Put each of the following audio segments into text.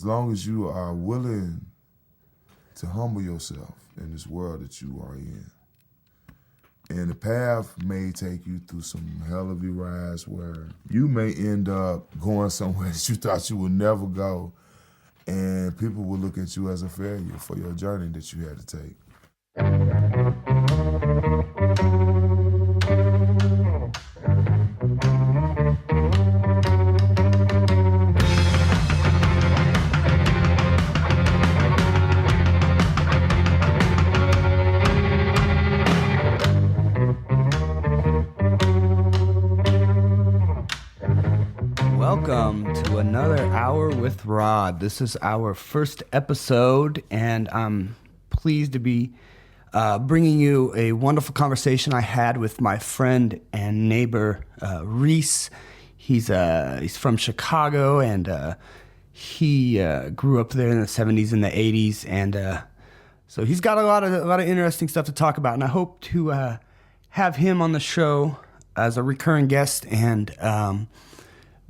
As long as you are willing to humble yourself in this world that you are in. And the path may take you through some hell of a rides where you may end up going somewhere that you thought you would never go, and people will look at you as a failure for your journey that you had to take. Welcome to another Hour with Rod. This is our first episode, and I'm pleased to be bringing you a wonderful conversation I had with my friend and neighbor, Reece. He's from Chicago, and he grew up there in the 70s and the 80s, and so he's got a lot of interesting stuff to talk about, and I hope to have him on the show as a recurring guest. And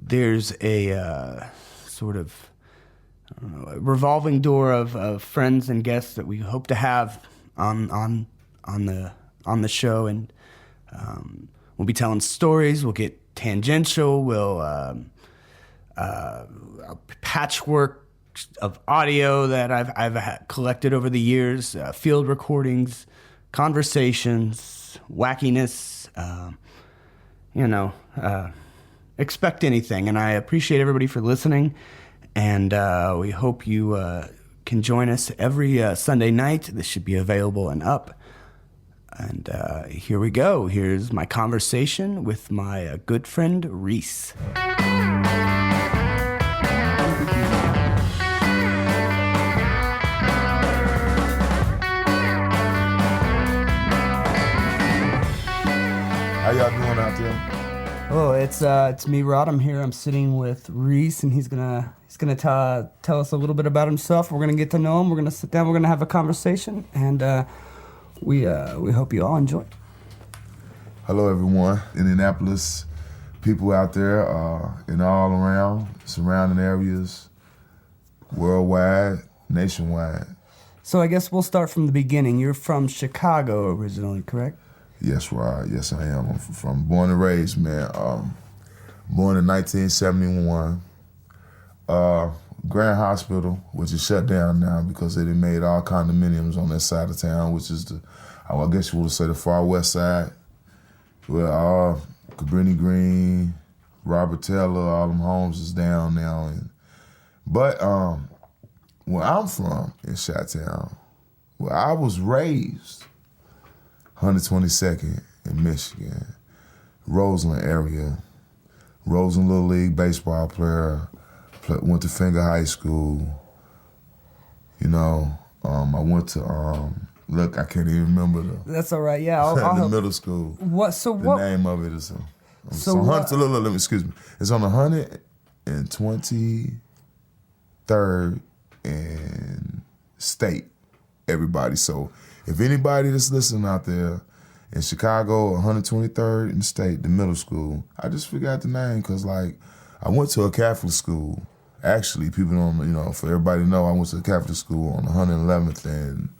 there's a sort of, I don't know, a revolving door of friends and guests that we hope to have on the show, and we'll be telling stories. We'll get tangential. We'll a patchwork of audio that I've collected over the years, field recordings, conversations, wackiness. Expect anything, and I appreciate everybody for listening, and we hope you can join us every Sunday night. This should be available and up, and here we go. Here's my conversation with my good friend Reece. How y'all doing out there? Oh, it's me, Rod. I'm here. I'm sitting with Reece, and he's gonna tell us a little bit about himself. We're gonna get to know him. We're gonna sit down. We're gonna have a conversation, and we hope you all enjoy. Hello, everyone. Indianapolis, people out there, and all around, surrounding areas, worldwide, nationwide. So I guess we'll start from the beginning. You're from Chicago originally, correct? Yes, Rod. Yes, I am. I'm from born and raised, man. Born in 1971. Grand Hospital, which is shut down now because they done made all condominiums on that side of town, which is I guess you would say the far west side, where Cabrini Green, Robert Taylor, all them homes is down now. But where I'm from in Chi-Town, where I was raised, 122nd in Michigan, Roseland area. Roseland Little League baseball player, went to Finger High School. I went to, I can't even remember That's all right, yeah. I'll middle school. The name of it is, excuse me. It's on 123rd and State, everybody. So if anybody that's listening out there in Chicago, 123rd and State, the middle school, I just forgot the name because, I went to a Catholic school. Actually, people don't, for everybody to know, I went to a Catholic school on 111th and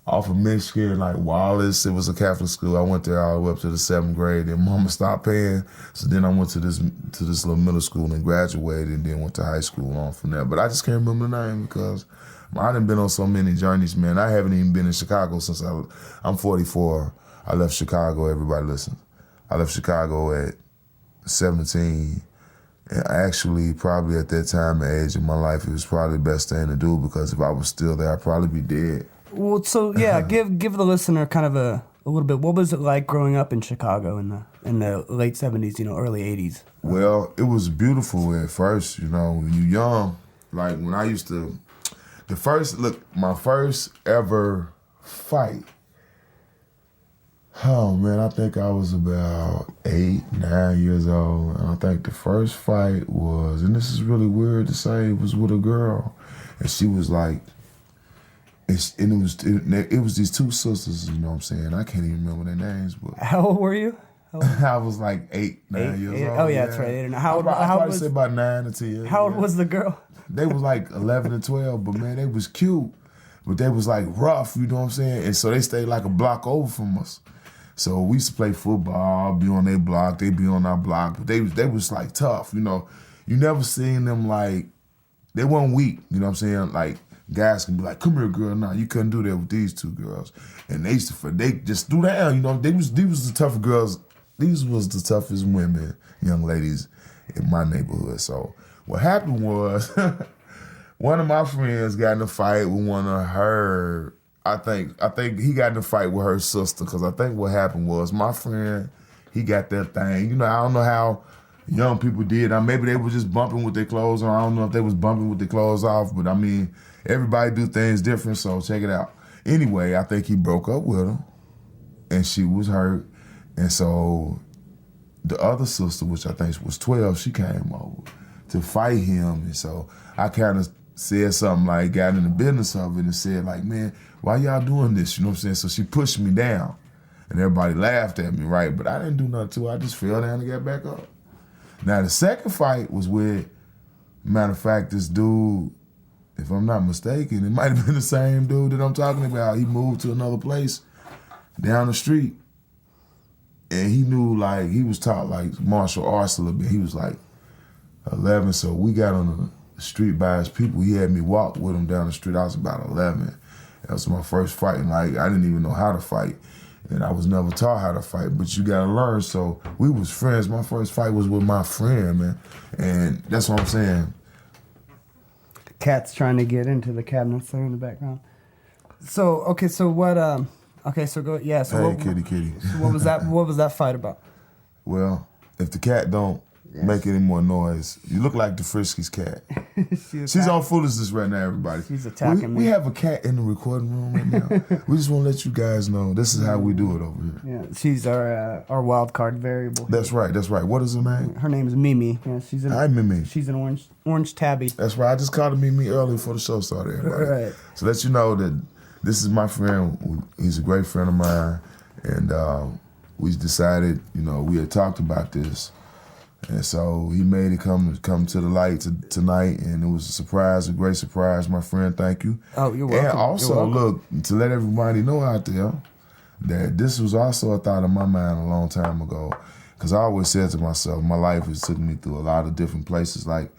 off of Michigan, Wallace. It was a Catholic school. I went there all the way up to the 7th grade. Then Mama stopped paying, so then I went to this little middle school and graduated, and then went to high school on from there. But I just can't remember the name because I done been on so many journeys, man. I haven't even been in Chicago since I'm 44. I left Chicago, everybody listen. I left Chicago at 17. And actually, probably at that time and age of my life, it was probably the best thing to do because if I was still there, I'd probably be dead. Well, so yeah, give the listener kind of a little bit. What was it like growing up in Chicago in the late 70s, early 80s? Well, it was beautiful at first, when you're young. When I used to, my first ever fight. Oh man, I think I was about 8, 9 years old, and I think the first fight was, and this is really weird to say, was with a girl, and she was it was these two sisters, you know what I'm saying? I can't even remember their names, but how old were you? I was like 9 years old. Oh yeah, that's right. 8 or 9. How I'd probably was say about 9 or 10. how old was the girl? They was like 11 and 12, but man, they was cute. But they was like rough, you know what I'm saying? And so they stayed like a block over from us. So we used to play football, be on their block, they be on our block. But they was like tough, you know. You never seen them like, they weren't weak, you know what I'm saying? Like guys can be like, come here, girl. Nah, you couldn't do that with these two girls. And they just threw down, you know. These was the tougher girls. These was the toughest women, young ladies in my neighborhood. So what happened was, one of my friends got in a fight with one of her. I think he got in a fight with her sister, because I think what happened was my friend, he got that thing. You know, I don't know how young people did. Maybe they were just bumping with their clothes on. I don't know if they was bumping with their clothes off, but I mean, everybody do things different, so check it out. Anyway, I think he broke up with her, and she was hurt. And so the other sister, which I think was 12, she came over to fight him. And so I kind of said something like, got in the business of it and said like, man, why y'all doing this? You know what I'm saying? So she pushed me down and everybody laughed at me, right? But I didn't do nothing to her. I just fell down and got back up. Now the second fight was with, matter of fact, this dude, if I'm not mistaken, it might have been the same dude that I'm talking about. He moved to another place down the street. And he knew, like, he was taught like martial arts a little bit. He was like 11, so we got on the street by his people. He had me walk with him down the street. I was about 11. That was my first fight. And like, I didn't even know how to fight. And I was never taught how to fight, but you gotta learn. So we was friends. My first fight was with my friend, man. And that's what I'm saying. The cat's trying to get into the cabinets there in the background. So, okay, so what, okay, so go, yeah. So hey, kitty. So what was that fight about? Well, if the cat don't make any more noise, you look like the Friskies cat. She's on foolishness right now, everybody. She's attacking me. We have a cat in the recording room right now. We just want to let you guys know this is how we do it over here. Yeah, she's our wild card variable. That's right. What is her name? Her name is Mimi. Yeah, Hi, Mimi. She's an orange tabby. That's right. I just called her Mimi earlier before the show started, everybody. Right. So let you know that this is my friend. He's a great friend of mine. And we decided, you know, we had talked about this. And so he made it come to the light tonight, and it was a great surprise, my friend. Thank you. Oh, you're welcome. And also, look, to let everybody know out there that this was also a thought in my mind a long time ago, because I always said to myself, my life has taken me through a lot of different places. Like,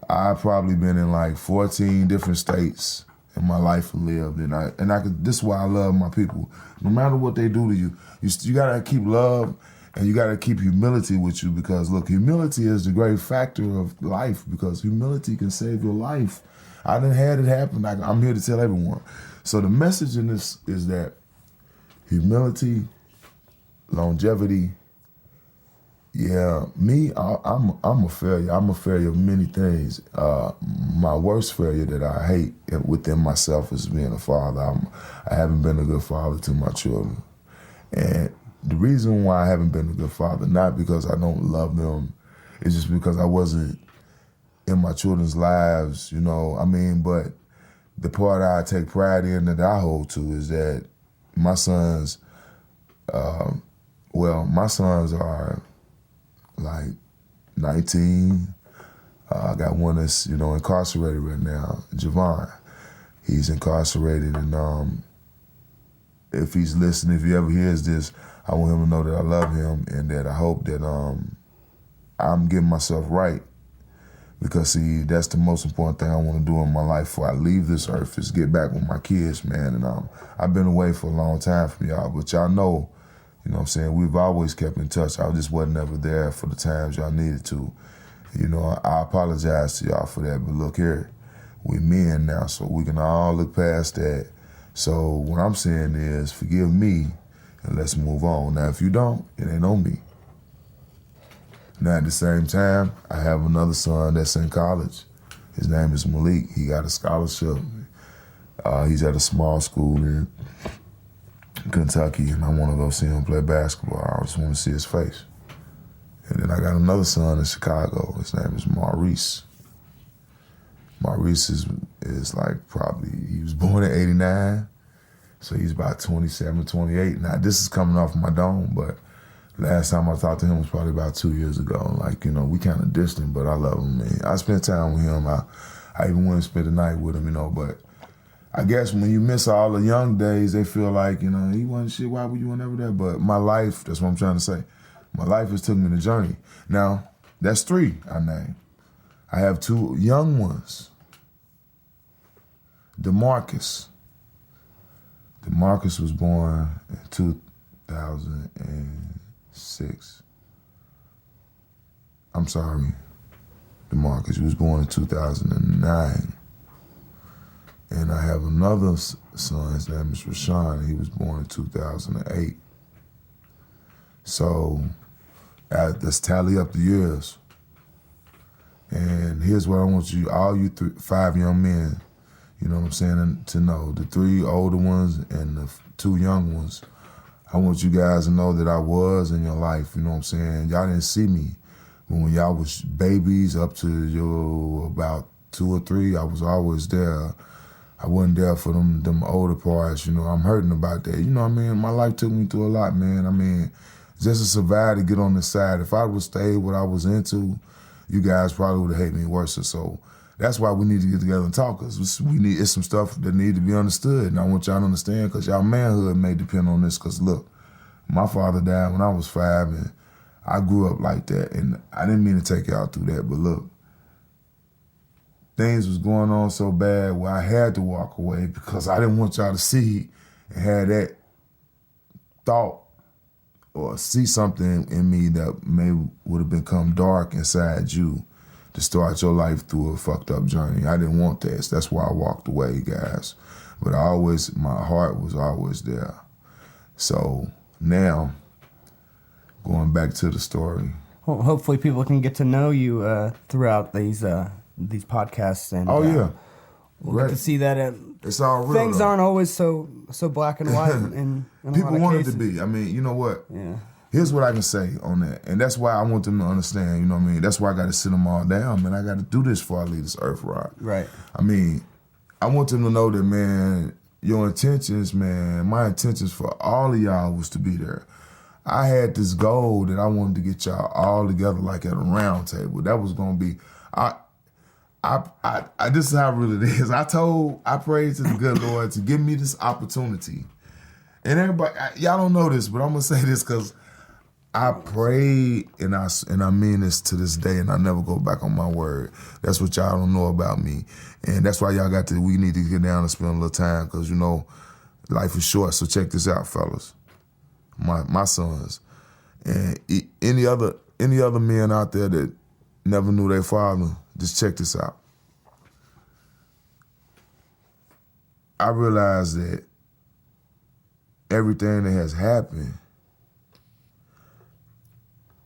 I've probably been in like 14 different states in my life and lived, and this is why I love my people. No matter what they do to you, you gotta keep love. And you got to keep humility with you, because, look, humility is the great factor of life, because humility can save your life. I done had it happen. I'm here to tell everyone. So the message in this is that humility, longevity, yeah, me, I'm a failure. I'm a failure of many things. My worst failure that I hate within myself is being a father. I haven't been a good father to my children. And the reason why I haven't been a good father, not because I don't love them, it's just because I wasn't in my children's lives, you know. I mean, but the part I take pride in that I hold to is that my sons, my sons are like 19. I got one that's, you know, incarcerated right now, Javon. He's incarcerated, and if he's listening, if he ever hears this, I want him to know that I love him, and that I hope that I'm getting myself right. Because, see, that's the most important thing I want to do in my life before I leave this earth, is get back with my kids, man. And I've been away for a long time from y'all, but y'all know, you know what I'm saying, we've always kept in touch. I just wasn't ever there for the times y'all needed to. You know, I apologize to y'all for that, but look here, we men now, so we can all look past that. So what I'm saying is, forgive me, and let's move on. Now, if you don't, it ain't on me. Now, at the same time, I have another son that's in college. His name is Malik. He got a scholarship. He's at a small school in Kentucky, and I want to go see him play basketball. I just want to see his face. And then I got another son in Chicago. His name is Reece. Reece is like he was born in 89. So he's about 27, 28. Now, this is coming off my dome, but Last time I talked to him was probably about 2 years ago. Like, you know, we kind of distant, but I love him, man. I spent time with him. I even went and spent the night with him, you know, but I guess when you miss all the young days, they feel like, you know, he wasn't shit, why were you never there? But my life, that's what I'm trying to say. My life has took me the journey. Now, that's 3 I named. I have 2 young ones. DeMarcus. DeMarcus was born in 2006. I'm sorry, DeMarcus. He was born in 2009. And I have another son, his name is Rashawn. He was born in 2008. So let's tally up the years. And here's what I want you, all you 5 young men, you know what I'm saying, to know. The 3 older ones and the 2 young ones. I want you guys to know that I was in your life, you know what I'm saying? Y'all didn't see me. But when y'all was babies up to about 2 or 3, I was always there. I wasn't there for them older parts, you know. I'm hurting about that. You know what I mean? My life took me through a lot, man. I mean, just to survive to get on this side. If I would stay what I was into, you guys probably would have hated me worse. So that's why we need to get together and talk. Cause it's some stuff that need to be understood. And I want y'all to understand, because y'all manhood may depend on this. Because look, my father died when I was 5, and I grew up like that. And I didn't mean to take y'all through that, but look, things was going on so bad where I had to walk away because I didn't want y'all to see and have that thought or see something in me that would have become dark inside you to start your life through a fucked up journey. I didn't want that. That's why I walked away, guys. But my heart was always there. So now, going back to the story. Well, hopefully people can get to know you throughout these podcasts, and we'll get to see that it's all real. Things aren't always so black and white. In people want it to be. I mean, you know what? Yeah. Here's what I can say on that, and that's why I want them to understand. You know what I mean? That's why I got to sit them all down, man. I got to do this before I leave this earth, Rod. Right. I mean, I want them to know that, man. Your intentions, man. My intentions for all of y'all was to be there. I had this goal that I wanted to get y'all all together, like at a round table. That was gonna be. This is how real it is. I prayed to the good Lord to give me this opportunity. And everybody, y'all don't know this, but I'm gonna say this because I prayed and I mean this to this day, and I never go back on my word. That's what y'all don't know about me. And that's why y'all we need to get down and spend a little time, because, you know, life is short. So check this out, fellas. My sons. And any other men out there that never knew their father, just check this out. I realized that everything that has happened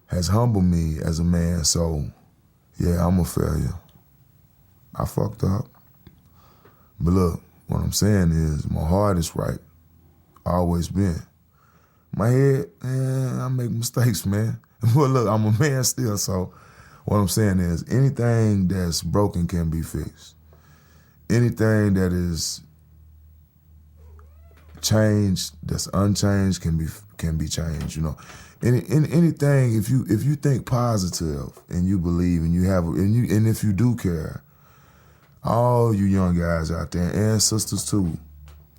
has humbled me as a man. So, yeah, I'm a failure. I fucked up. But look, what I'm saying is my heart is right. Always been. My head, I make mistakes, man. But look, I'm a man still, so what I'm saying is anything that's broken can be fixed. Anything that is changed, that's unchanged, can be changed. You know, anything. If you think positive and you believe and you have and if you do care, all you young guys out there and sisters too,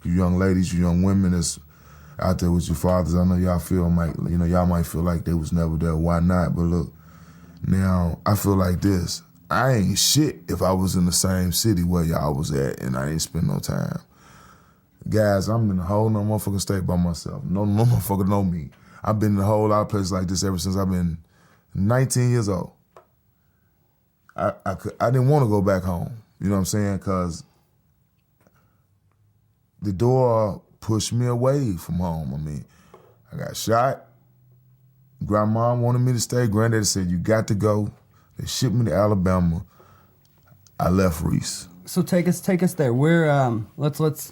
you young ladies, you young women that's out there with your fathers. I know y'all y'all might feel like they was never there. Why not? But look, now I feel like this. I ain't shit if I was in the same city where y'all was at and I ain't spend no time. Guys, I'm in a whole no motherfucking state by myself. No motherfucker know me. I've been in a whole lot of places like this ever since I've been 19 years old. I didn't want to go back home. You know what I'm saying? Because the door pushed me away from home. I mean, I got shot. Grandma wanted me to stay. Granddaddy said, you got to go. They shipped me to Alabama. I left Reece. So take us there. We're let's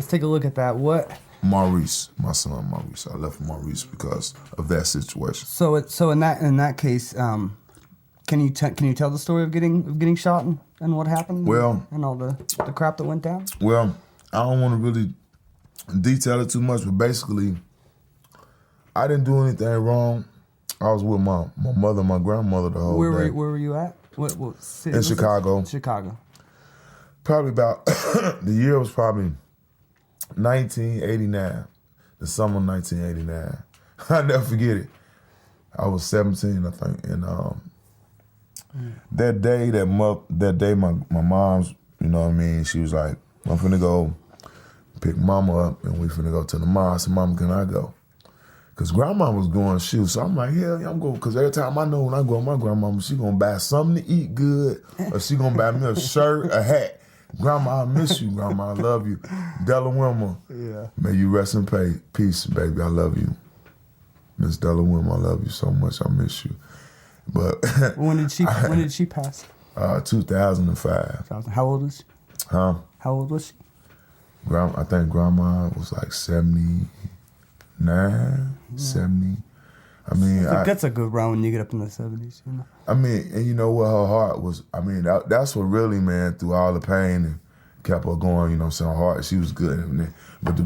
take a look at that. What? Maurice, my son Maurice. I left Maurice because of that situation. So in that case, can you tell the story of getting shot and what happened? Well, and all the crap that went down. Well, I don't want to really detail it too much, but basically, I didn't do anything wrong. I was with my mother, my grandmother the whole day. Where were you at? What city? In Chicago. Chicago. Probably about, the year was probably 1989. The summer of 1989. I'll never forget it. I was 17, I think. And that day, my mom's, you know what I mean, she was like, I'm finna go pick mama up and we finna go to the mall. I said, Mama, can I go? Because grandma was going to shoot. So I'm like, hell yeah, I'm going. Because every time I know when I go with my grandmama, she going to buy something to eat good or she going to buy me a shirt, a hat. Grandma, I miss you, Grandma. I love you. Della Wilmer. Yeah. May you rest in peace, baby. I love you. Miss Della Wilmer, I love you so much. I miss you. But when did she pass? 2005. How old was she? Huh? How old was she? I think Grandma was like 79, 70. I mean, that's a good round when you get up in the 70s, you know. I mean, and you know what her heart was. I mean, that's what really, man, through all the pain and kept her going. You know what I'm saying? Her heart, she was good. But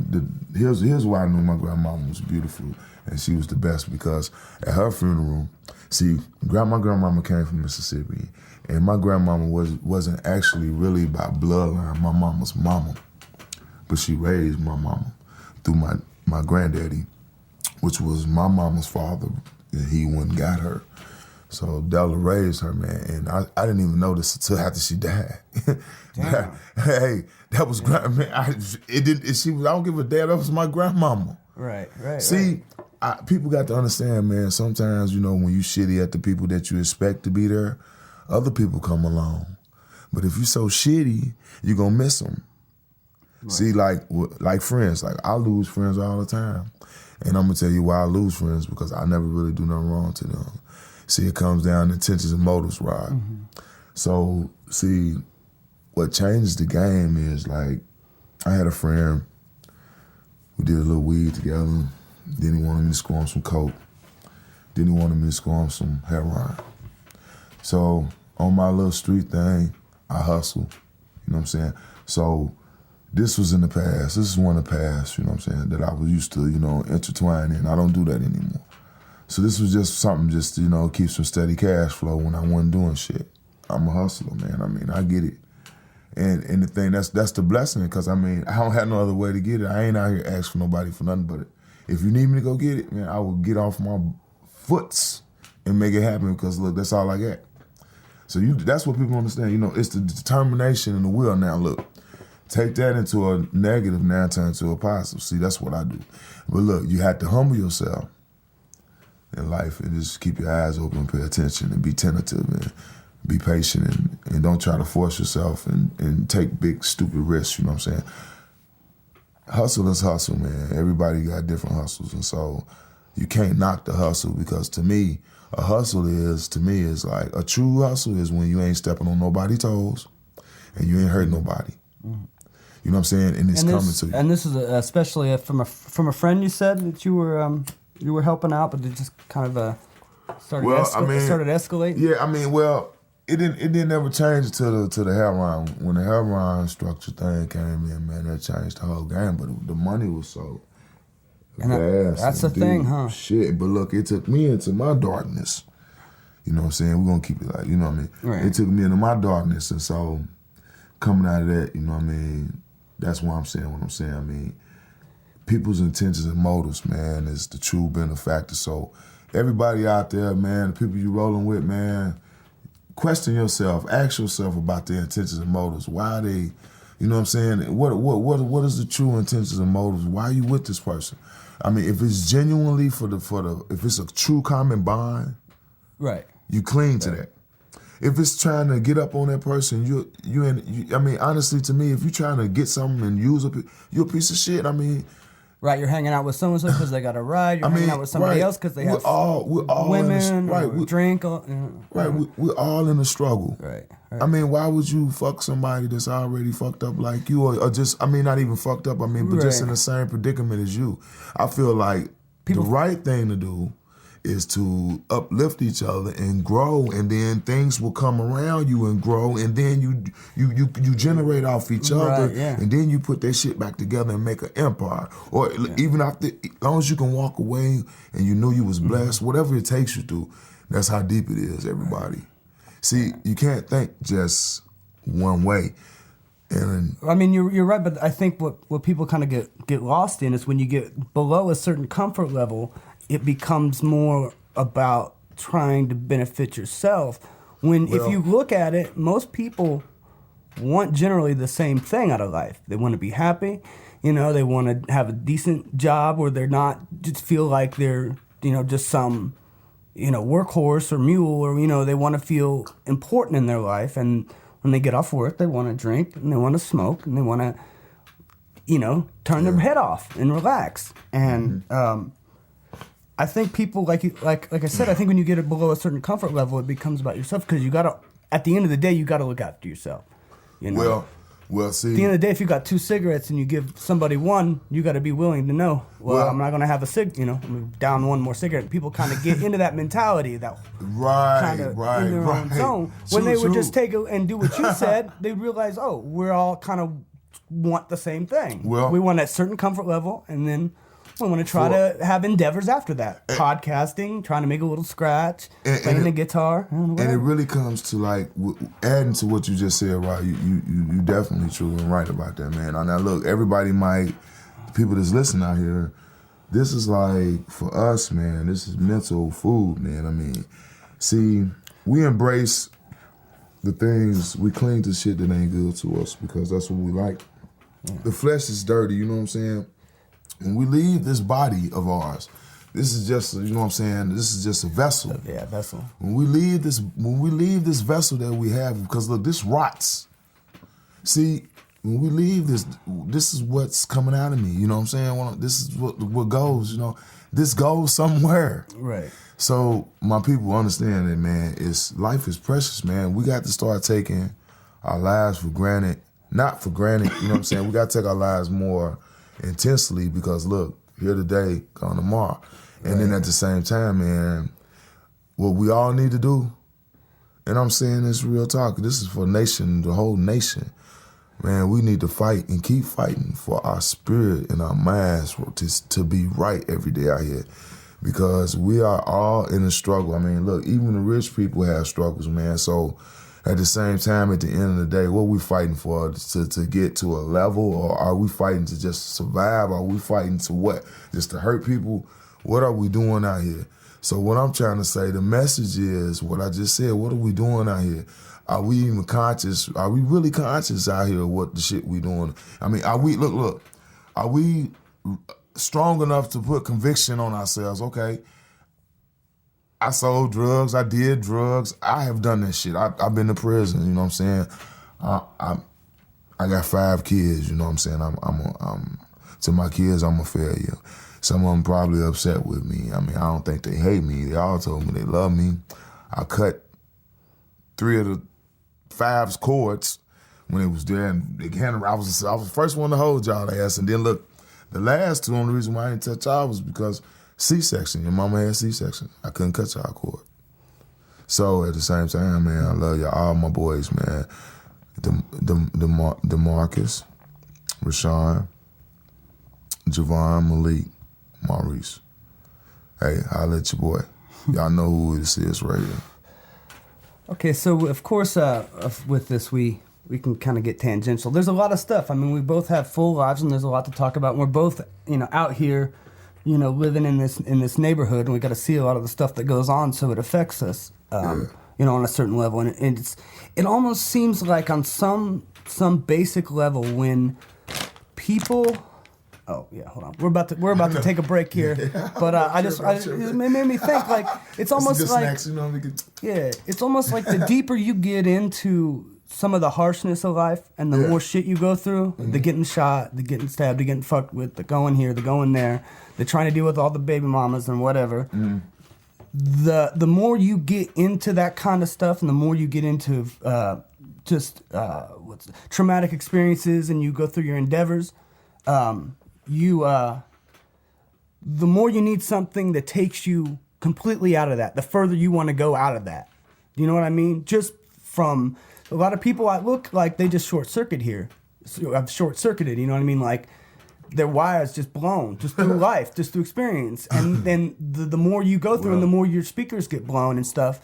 here's why I knew my grandmama was beautiful and she was the best, because at her funeral, see, my grandmama came from Mississippi, and my grandmama wasn't actually really by bloodline my mama's mama, but she raised my mama through my granddaddy, which was my mama's father, and he went and got her. So Della raised her, man, and I didn't even know this until after she died. Hey, that was man. I don't give a damn. That was my grandmama. Right. See, people got to understand, man. Sometimes, you know, when you shitty at the people that you expect to be there, other people come along. But if you so shitty, you gonna miss them. Right. See, like friends, like I lose friends all the time. And I'm gonna tell you why I lose friends, because I never really do nothing wrong to them. See, it comes down to intentions and motives, Rod. Mm-hmm. So, see, what changes the game is, like, I had a friend, we did a little weed together, then he wanted me to score him some coke, then he wanted me to score him some heroin. So, on my little street thing, I hustle, you know what I'm saying? So, this was in the past. This is one of the past, you know what I'm saying, that I was used to, you know, intertwine in. I don't do that anymore. So this was just something just to, you know, keep some steady cash flow when I wasn't doing shit. I'm a hustler, man. I mean, I get it. And the thing, that's the blessing, because, I mean, I don't have no other way to get it. I ain't out here asking for nobody for nothing but it. If you need me to go get it, man, I will get off my foots and make it happen, because, look, that's all I got. So that's what people understand. You know, it's the determination and the will. Now, look. Take that into a negative, now turn into a positive. See, that's what I do. But look, you have to humble yourself in life and just keep your eyes open, pay attention, and be tentative and be patient, and don't try to force yourself and take big, stupid risks, you know what I'm saying? Hustle is hustle, man. Everybody got different hustles, and so you can't knock the hustle, because to me, a hustle is like, a true hustle is when you ain't stepping on nobody's toes and you ain't hurting nobody. Mm-hmm. You know what I'm saying? And it's coming to you. And this is especially from a friend you said that you were helping out, but it just kind of started escalating. Yeah, I mean, well, it didn't ever change to the heroin. When the heroin structure thing came in, man, that changed the whole game. But the money was so vast. That's the thing, huh? Shit, but look, it took me into my darkness. You know what I'm saying? We're gonna keep it like, you know what I mean? Right. It took me into my darkness, and so coming out of that, you know what I mean? That's why I'm saying what I'm saying. I mean, people's intentions and motives, man, is the true benefactor. So everybody out there, man, the people you rolling with, man, question yourself, ask yourself about their intentions and motives. Why are they, you know what I'm saying? What is the true intentions and motives? Why are you with this person? I mean, if it's genuinely if it's a true common bond, right, you cling to that. If it's trying to get up on that person, I mean, honestly, to me, if you're trying to get something and you're a piece of shit. I mean, right, you're hanging out with so and so because they got a ride. You're hanging out with somebody else because they have women, drink. Right, we're all in a struggle. Right. I mean, why would you fuck somebody that's already fucked up like you, or just, I mean, not even fucked up. I mean, but just in the same predicament as you? I feel like the right thing to do is to uplift each other and grow, and then things will come around you and grow, and then you generate off each other, and then you put that shit back together and make an empire. Or even after, as long as you can walk away and you know you was blessed, whatever it takes you to, that's how deep it is, everybody. See, you can't think just one way. And I mean, you're right, but I think what people kind of get lost in is when you get below a certain comfort level, it becomes more about trying to benefit yourself. If you look at it, most people want generally the same thing out of life. They want to be happy, they want to have a decent job where they're not just feel like they're, just some, workhorse or mule, or, they want to feel important in their life. And when they get off work, they want to drink and they want to smoke and they want to, turn their head off and relax. And I think people, like I said, I think when you get it below a certain comfort level, it becomes about yourself, because you got to, at the end of the day, you got to look after yourself. Well, see. At the end of the day, if you got 2 cigarettes and you give somebody one, you got to be willing to know, I'm not going to have I'm down one more cigarette. People kind of get into that mentality, that kind of in their own zone. When they would just take it and do what you said, they realize, we're all kind of want the same thing. We want that certain comfort level, and then we want to try to have endeavors after that. Podcasting, trying to make a little scratch, playing the guitar. And it really comes to like adding to what you just said, right? You definitely true and right about that, man. Now look, everybody people that's listening out here, this is like, for us, man, this is mental food, man. I mean, see, we embrace the things, we cling to shit that ain't good to us because that's what we like. The flesh is dirty, you know what I'm saying? When we leave this body of ours, this is just, you know what I'm saying, this is just a vessel. Yeah, vessel. When we leave this vessel that we have, because look, this rots. See, when we leave this is what's coming out of me, you know what I'm saying? This is what goes, this goes somewhere. Right. So my people understand that, man, life is precious, man. We got to start taking our lives for granted, not for granted, you know what I'm saying? We got to take our lives more intensely, because look, here today, gone tomorrow. And then at the same time, man, what we all need to do, and I'm saying this real talk, this is for the whole nation. Man, we need to fight and keep fighting for our spirit and our minds to be right every day out here. Because we are all in a struggle. I mean, look, even the rich people have struggles, man. So at the same time, at the end of the day, what are we fighting for? To get to a level, or are we fighting to just survive? Are we fighting to what? Just to hurt people? What are we doing out here? So what I'm trying to say, the message is what I just said. What are we doing out here? Are we even conscious? Are we really conscious out here of what the shit we doing? I mean, are we, look, are we strong enough to put conviction on ourselves? Okay, I sold drugs, I did drugs, I have done that shit. I've been to prison, you know what I'm saying? I got 5 kids, you know what I'm saying? I'm to my kids, I'm a failure. Some of them probably upset with me. I mean, I don't think they hate me. They all told me they love me. I cut 3 of the 5's cords when it was there, and I was the first one to hold y'all ass. And then look, the last 2, only reason why I didn't touch y'all was because C-section. Your mama had C-section. I couldn't cut y'all cord. So at the same time, man, I love y'all, all my boys, man. DeMarcus, Rashawn, Javon, Malik, Maurice. Hey, holla at your boy. Y'all know who this is right here. Okay, so of course, with this, we can kind of get tangential. There's a lot of stuff. I mean, we both have full lives, and there's a lot to talk about. And we're both, out here, living in this neighborhood, and we got to see a lot of the stuff that goes on, so it affects us, on a certain level. And it almost seems like on some basic level when people. Oh yeah, hold on. We're about to take a break here, but it made me think, like, it's almost like snacks, it's almost like the deeper you get into some of the harshness of life and the more shit you go through, the getting shot, the getting stabbed, the getting fucked with, the going here, the going there, the trying to deal with all the baby mamas and whatever. The more you get into that kind of stuff, and the more you get into traumatic experiences, and you go through your endeavors. The more you need something that takes you completely out of that, the further you want to go out of that. You know what I mean? Just from a lot of people, I look like they just short circuit here. So I've short circuited. You know what I mean? Like their wires just blown, just through life, just through experience. And then the more you go through, and the more your speakers get blown and stuff.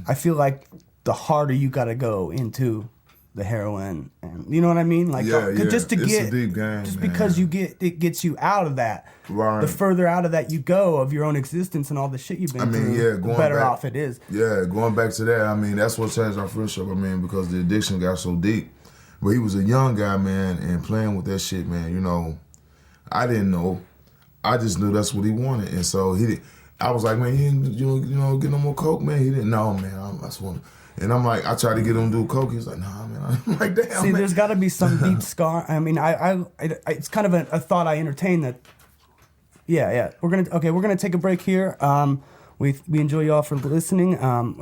I feel like the harder you got to go into the heroin, and you know what I mean, like just to it's get a deep game, just man. because it gets you out of that. Right. The further out of that you go of your own existence and all the shit you've been through, the better off it is. Yeah, going back to that, I mean, that's what changed our friendship. I mean, because the addiction got so deep. But he was a young guy, man, and playing with that shit, man. You know, I didn't know. I just knew that's what he wanted, and so he did. I was like, man, you know, get no more coke, man. He didn't know, man. I just want. And I'm like, I tried to get him to do coke. He was like, nah, man. I'm like, damn. See, man. there's got to be some deep scar. I mean, I it's kind of a thought I entertain that. Yeah. We're gonna take a break here. We enjoy you all for listening.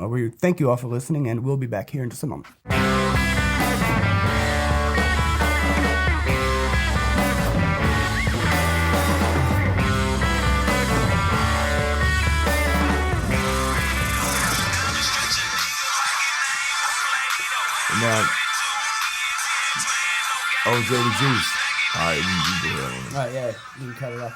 We thank you all for listening, and we'll be back here in just a moment. Now, OJ the Juice. All right, we do that one. All right, yeah, you can cut it off.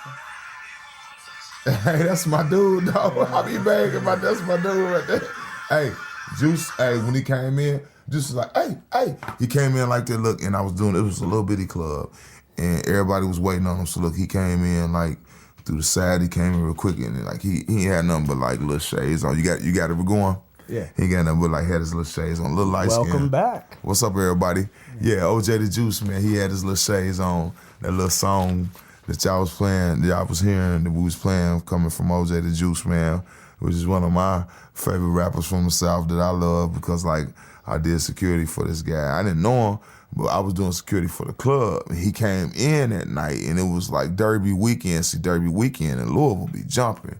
Hey, that's my dude, dog. I be begging about that's my dude right there. Hey, Juice, hey, when he came in, Juice was like, hey. He came in like that, look, and I was doing, it was a little bitty club, and everybody was waiting on him. So look, he came in like through the side, he came in real quick, and like he ain't had nothing but like little shades on. You got it going? Yeah. He got nothing but like had his little shades on, little light skin. Welcome back. What's up, everybody? Yeah, OJ the Juice, man, he had his little shades on, that little song that y'all was playing, that y'all was hearing, that we was playing, coming from OJ the Juice, man, which is one of my favorite rappers from the South that I love because, like, I did security for this guy. I didn't know him, but I was doing security for the club. He came in at night, and it was like Derby weekend. See, Derby weekend in Louisville be jumping.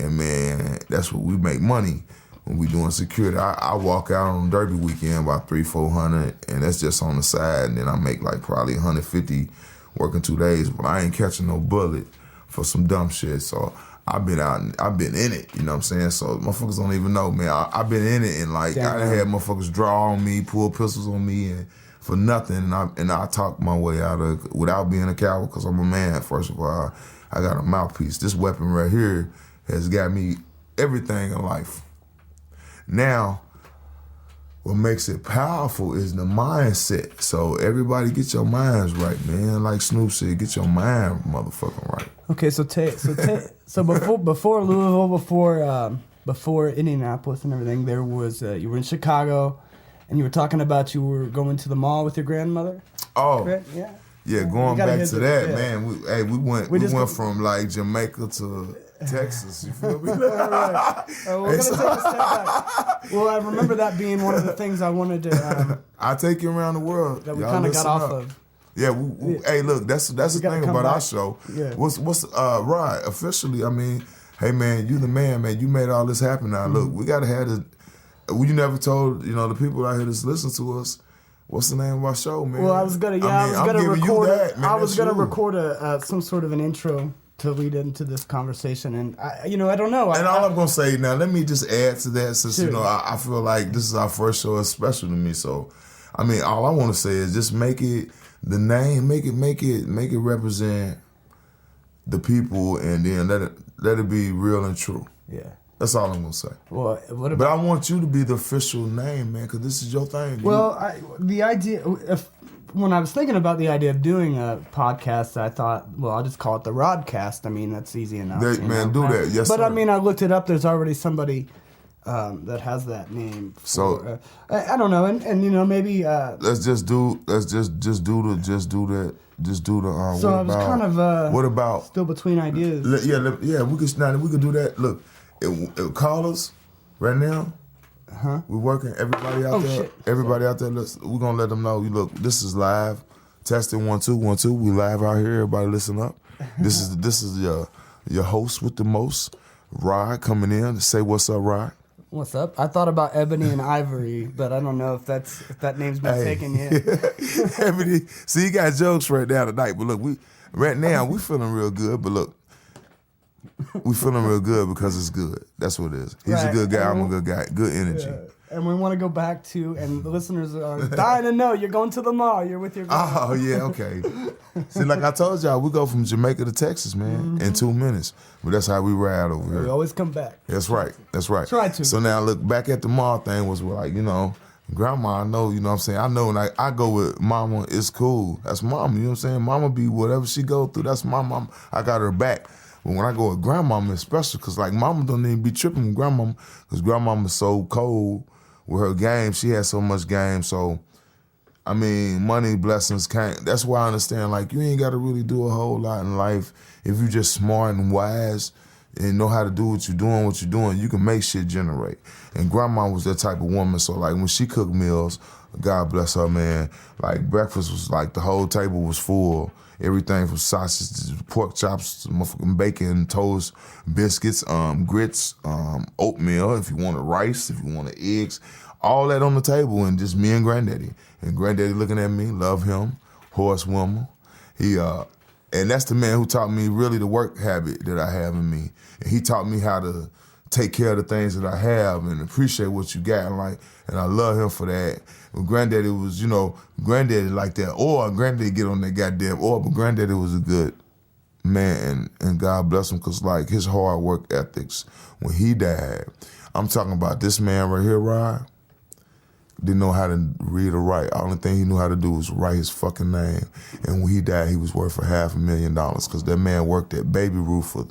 And, man, that's what we make money when we doing security. I walk out on Derby weekend about $300-400, and that's just on the side, and then I make like probably $150 working 2 days, but I ain't catching no bullet for some dumb shit. So I've been out and I've been in it, you know what I'm saying? So motherfuckers don't even know, man. I've been in it, and like I had motherfuckers draw on me, pull pistols on me, and for nothing. And I talk my way out of without being a coward, because I'm a man. First of all, I got a mouthpiece. This weapon right here has got me everything in life. Now, what makes it powerful is the mindset. So everybody get your minds right, man. Like Snoop said, get your mind motherfucking right. Okay, so before Louisville, before Indianapolis and everything, there was you were in Chicago, and you were talking about you were going to the mall with your grandmother. Oh, correct? Yeah. Yeah, going back to that, yeah. Man. We went from like Jamaica to Texas. You feel me? Right. We're gonna take a step back. Well, I remember that being one of the things I wanted to. I'll take you around the world. That we kind of got off of. Yeah, hey, look, that's the thing about our show. Yeah. What's right? Officially, I mean, hey man, you the man, man. You made all this happen. Now, look, we gotta have this. You never told the people out here that's listen to us. What's the name of our show, man? Well, I was gonna record some sort of an intro to lead into this conversation, and I don't know. And all I'm gonna say now, let me just add to that, since sure. I feel like this is our first show, it's special to me. So, I mean, all I want to say is just make it the name, make it represent the people, and then let it be real and true. Yeah. That's all I'm gonna say. Well, what about? But I want you to be the official name, man, because this is your thing. Well, the idea, when I was thinking about the idea of doing a podcast, I thought, well, I'll just call it the Rodcast. I mean, that's easy enough. Do that, yes. But sir. I mean, I looked it up. There's already somebody that has that name. So I don't know, and maybe. Let's just do the. So I was kind of. What about? Still between ideas. Yeah. We could do that. Look. It call us right now. We're working. Everybody out there. Shit. Everybody out there. We're gonna let them know. Look, this is live. Testing 1 2 1 2. We live out here. Everybody listen up. This is your host with the most, Rod, coming in to say what's up, Rod. What's up? I thought about Ebony and Ivory, but I don't know if that name's been taken yet. Ebony. See, you got jokes right now tonight, but look, we feeling real good. But look, we feeling real good because it's good. That's what it is. He's a Right. good guy. And I'm a good guy. Good energy. Yeah. And we want to go back to, and the listeners are dying to know, you're going to the mall. You're with your girl. Oh, yeah, okay. See, like I told y'all, we go from Jamaica to Texas, man, in 2 minutes. But that's how we ride over here. We always come back. That's right. That's right. Try to. So now look, back at the mall thing was like, grandma, I know, you know what I'm saying? I know when I go with mama, it's cool. That's mama, you know what I'm saying? Mama be whatever she go through, that's my mama. I got her back. But when I go with grandmama, it's special because like mama don't even be tripping with grandmama because grandmama's so cold with her game. She has so much game. So, I mean, money, blessings can't. That's why I understand, like, you ain't got to really do a whole lot in life. If you just smart and wise and know how to do what you're doing, you can make shit generate. And grandma was that type of woman. So, like, when she cooked meals, God bless her, man, like, breakfast was like the whole table was full. Everything from sausages, pork chops, motherfucking bacon, toast, biscuits, grits, oatmeal, if you wanted rice, if you wanted eggs, all that on the table, and just me and Granddaddy. And Granddaddy looking at me, love him, horsewoman. And that's the man who taught me really the work habit that I have in me. And he taught me how to take care of the things that I have and appreciate what you got. And I love him for that. Well, Granddaddy was, Granddaddy like that. Or Granddaddy get on that goddamn or, but Granddaddy was a good man, and God bless him, because like his hard work ethics, when he died, I'm talking about this man right here, Rod, didn't know how to read or write. The only thing he knew how to do was write his fucking name. And when he died, he was worth for $500,000 because that man worked at Baby Ruth for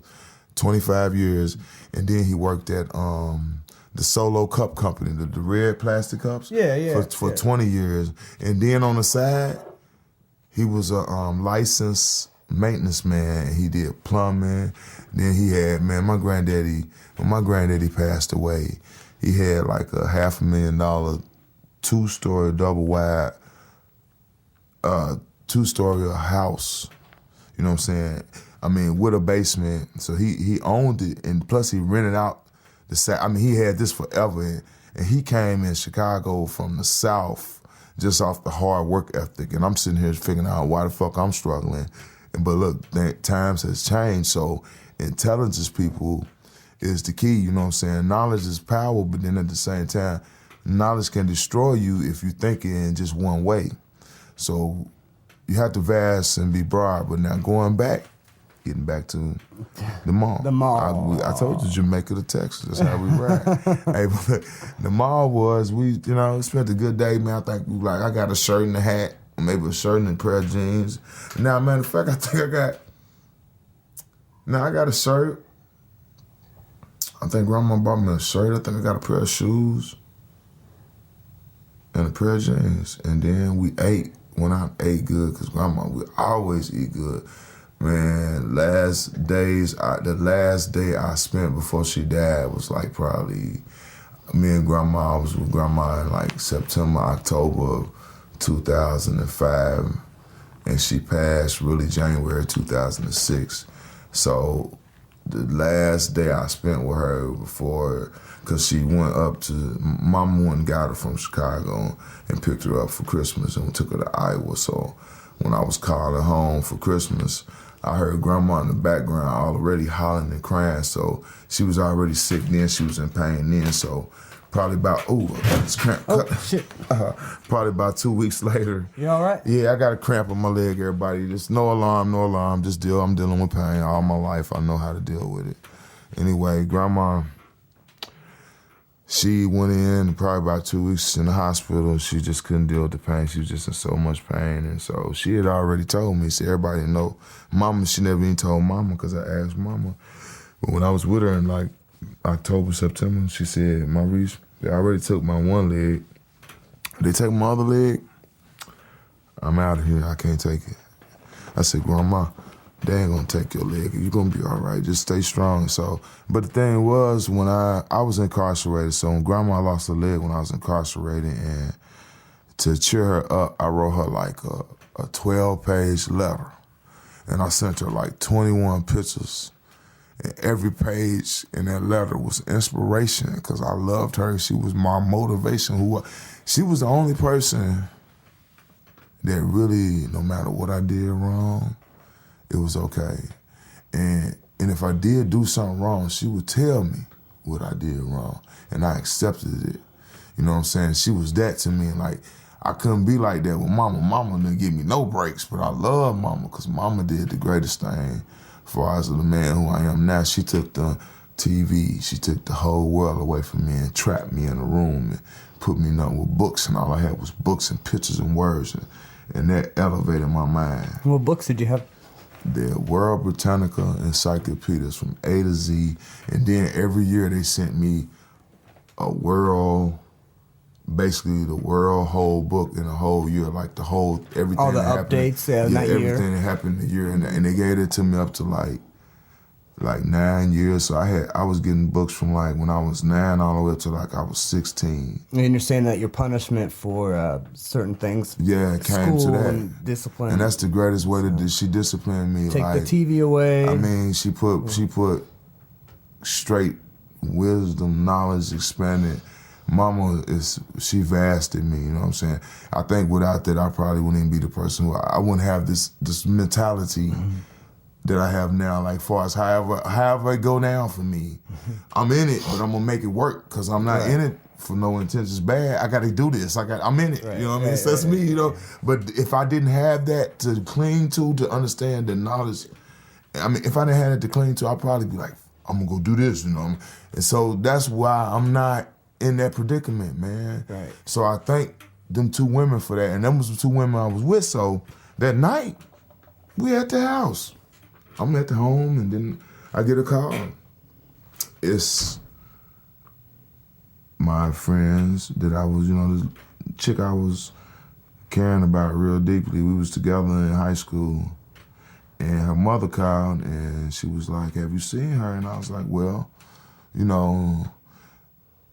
25 years, and then he worked at the Solo Cup Company, the red plastic cups, for 20 years. And then on the side, he was a licensed maintenance man. He did plumbing. Then he had, man, when my granddaddy passed away, he had like a $500,000 two-story double wide, two-story house. You know what I'm saying? I mean, with a basement. So he owned it, and plus he rented out the side. I mean, he had this forever, and he came in Chicago from the South just off the hard work ethic. And I'm sitting here figuring out why the fuck I'm struggling. But look, times has changed. So intelligence, people, is the key. You know what I'm saying? Knowledge is power, but then at the same time, knowledge can destroy you if you think it in just one way. So you have to vast and be broad. But now getting back to the mall. The mall. I told you, Jamaica to Texas. That's how we ride. Hey, but the mall was, we spent a good day, man. I think I got a shirt and a hat, maybe a shirt and a pair of jeans. Now, matter of fact, I think I got a shirt. I think grandma bought me a shirt. I think I got a pair of shoes and a pair of jeans. And then we ate. When I ate good, because grandma, we always eat good. Man, the last day I spent before she died was like probably, me and grandma, I was with grandma in like September, October of 2005, and she passed really January 2006. So the last day I spent with her before, because she went up to, Mama went and got her from Chicago and picked her up for Christmas and took her to Iowa. So when I was calling home for Christmas, I heard grandma in the background already hollering and crying. So she was already sick then, she was in pain then. So probably about, Shit. Probably about 2 weeks later. You all right? Yeah, I got a cramp in my leg, everybody. Just no alarm. I'm dealing with pain all my life. I know how to deal with it. Anyway, grandma, she went in probably about 2 weeks in the hospital. She just couldn't deal with the pain. She was just in so much pain. And so she had already told me, so everybody know. Mama, she never even told mama because I asked mama. But when I was with her in like October, September, she said, Reece, they already took my one leg. They take my other leg? I'm out of here. I can't take it. I said, Grandma, they ain't gonna take your leg. You're gonna be all right. Just stay strong. So, but the thing was, when I was incarcerated, so when Grandma lost her leg when I was incarcerated, and to cheer her up, I wrote her like a 12-page letter. And I sent her like 21 pictures. And every page in that letter was inspiration because I loved her. She was my motivation. She was the only person that really, no matter what I did wrong, it was okay. And And if I did do something wrong, she would tell me what I did wrong, and I accepted it. You know what I'm saying? She was that to me. Like, I couldn't be like that with mama. Mama didn't give me no breaks, but I love mama because mama did the greatest thing as far as the man who I am now. She took the TV, she took the whole world away from me and trapped me in a room and put me in with books, and all I had was books and pictures and words, and that elevated my mind. What books did you have? The World Britannica encyclopedias from A to Z, and then every year they sent me a world, basically the world whole book in a whole year, like the whole, everything. All the that updates happened, that year. Everything that happened the year, and they gave it to me up to like 9 years. So I was getting books from like when I was 9 all the way up to like I was 16. And you're saying that your punishment for certain things, it came school to that. and discipline, and that's the greatest way that she disciplined me. take like, the TV away. I mean, she put straight wisdom, knowledge, expanded. Mama she vasted me, you know what I'm saying? I think without that, I probably wouldn't even be the person who, I wouldn't have this mentality that I have now, like far as however it go down for me. I'm in it, but I'm gonna make it work, because I'm not in it for no intentions bad. I gotta do this. I'm in it, you know what I mean? So that's me, you know? But if I didn't have that to cling to understand the knowledge, I mean, if I didn't have it to cling to, I'd probably be like, I'm gonna go do this, you know? And so that's why I'm not in that predicament, man. Right. So I thank them two women for that. And them was the two women I was with. So that night, we at the house. I'm at the home, and then I get a call. It's my friends that I was, this chick I was caring about real deeply. We was together in high school. And her mother called, and she was like, have you seen her? And I was like, well, no,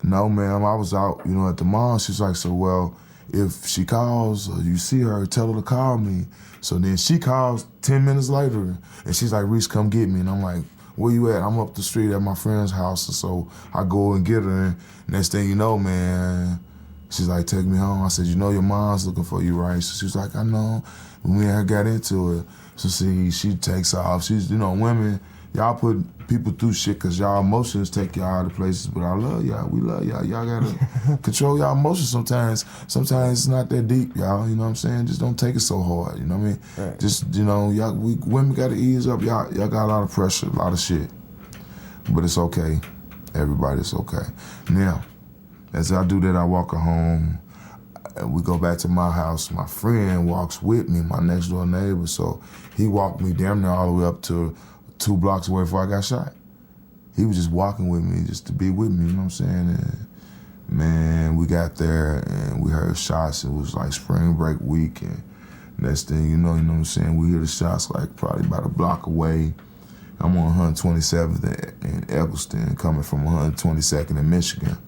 ma'am, I was out, at the mall. She's like, so, well, if she calls or you see her, tell her to call me. So then she calls 10 minutes later, and she's like, Reece, come get me. And I'm like, where you at? I'm up the street at my friend's house. And so I go and get her, and next thing you know, man, she's like, take me home. I said, your mom's looking for you, right? So she's like, I know. When we got into it, so see, she takes off. She's, women, y'all put people through shit because y'all emotions take y'all out of places, but I love y'all. We love y'all. Y'all gotta control y'all emotions sometimes. Sometimes it's not that deep, y'all. You know what I'm saying? Just don't take it so hard. You know what I mean? Right. Just, women gotta ease up. Y'all got a lot of pressure, a lot of shit. But it's okay. Everybody's okay. Now, as I do that, I walk her home. And we go back to my house. My friend walks with me, my next door neighbor. So he walked me damn near all the way up to 2 blocks away before I got shot. He was just walking with me just to be with me, you know what I'm saying? And man, we got there and we heard shots. It was like spring break week, and next thing you know what I'm saying, we hear the shots like probably about a block away. I'm on 127th in Eggleston, coming from 122nd in Michigan.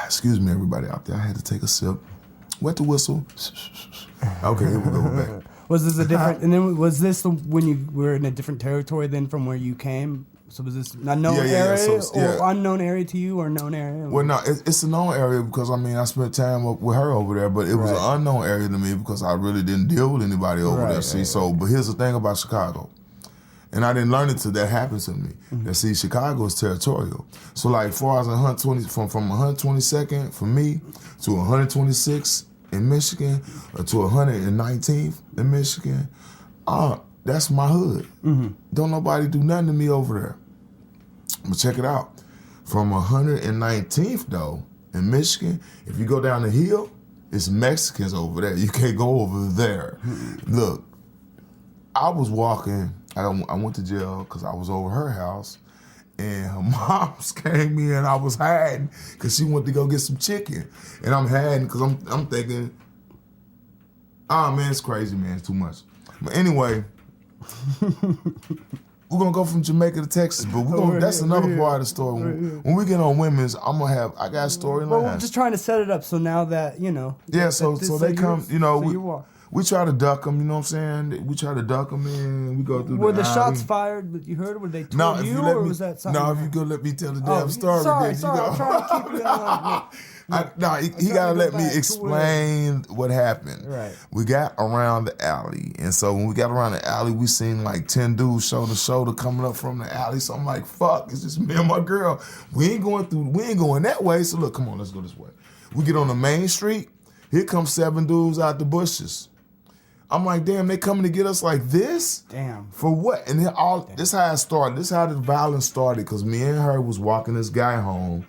Excuse me, everybody out there. I had to take a sip. Wet the whistle. Okay, here we go. We're back. Was this a different? And then was this when you were in a different territory than from where you came? So was this a known area or unknown area to you, or known area? Well, no, it's a known area because I spent time with her over there, but it was an unknown area to me because I really didn't deal with anybody over there. See, but here's the thing about Chicago. And I didn't learn it till that happened to me. Mm-hmm. That see, Chicago is territorial. So like far as 120 from 122nd for me to 126 in Michigan or to 119th in Michigan, that's my hood. Mm-hmm. Don't nobody do nothing to me over there. But check it out. From 119th though in Michigan, if you go down the hill, it's Mexicans over there. You can't go over there. Mm-hmm. Look, I was walking. I went to jail because I was over her house, and her moms came in. I was hiding because she went to go get some chicken, and I'm hiding because I'm thinking, man, it's crazy, man, it's too much. But anyway, we're gonna go from Jamaica to Texas, but that's another part of the story. When we get on women's, I got a story. Well, we're just trying to set it up so now that Yeah, so they come, we try to duck them, you know what I'm saying? We try to duck them in. We go through. Were the shots fired? You heard? Were they toward you, or was that something? No, if you go let me tell the damn story. Sorry, I'm trying to keep you on. He gotta let me explain what happened. Right. We got around the alley, and so when we got around the alley, we seen like 10 dudes shoulder to shoulder coming up from the alley. So I'm like, fuck, it's just me and my girl. We ain't going that way. So look, come on, let's go this way. We get on the main street. Here comes 7 dudes out the bushes. I'm like, damn, they coming to get us like this? Damn. For what? And this how it started. This how the violence started, because me and her was walking this guy home,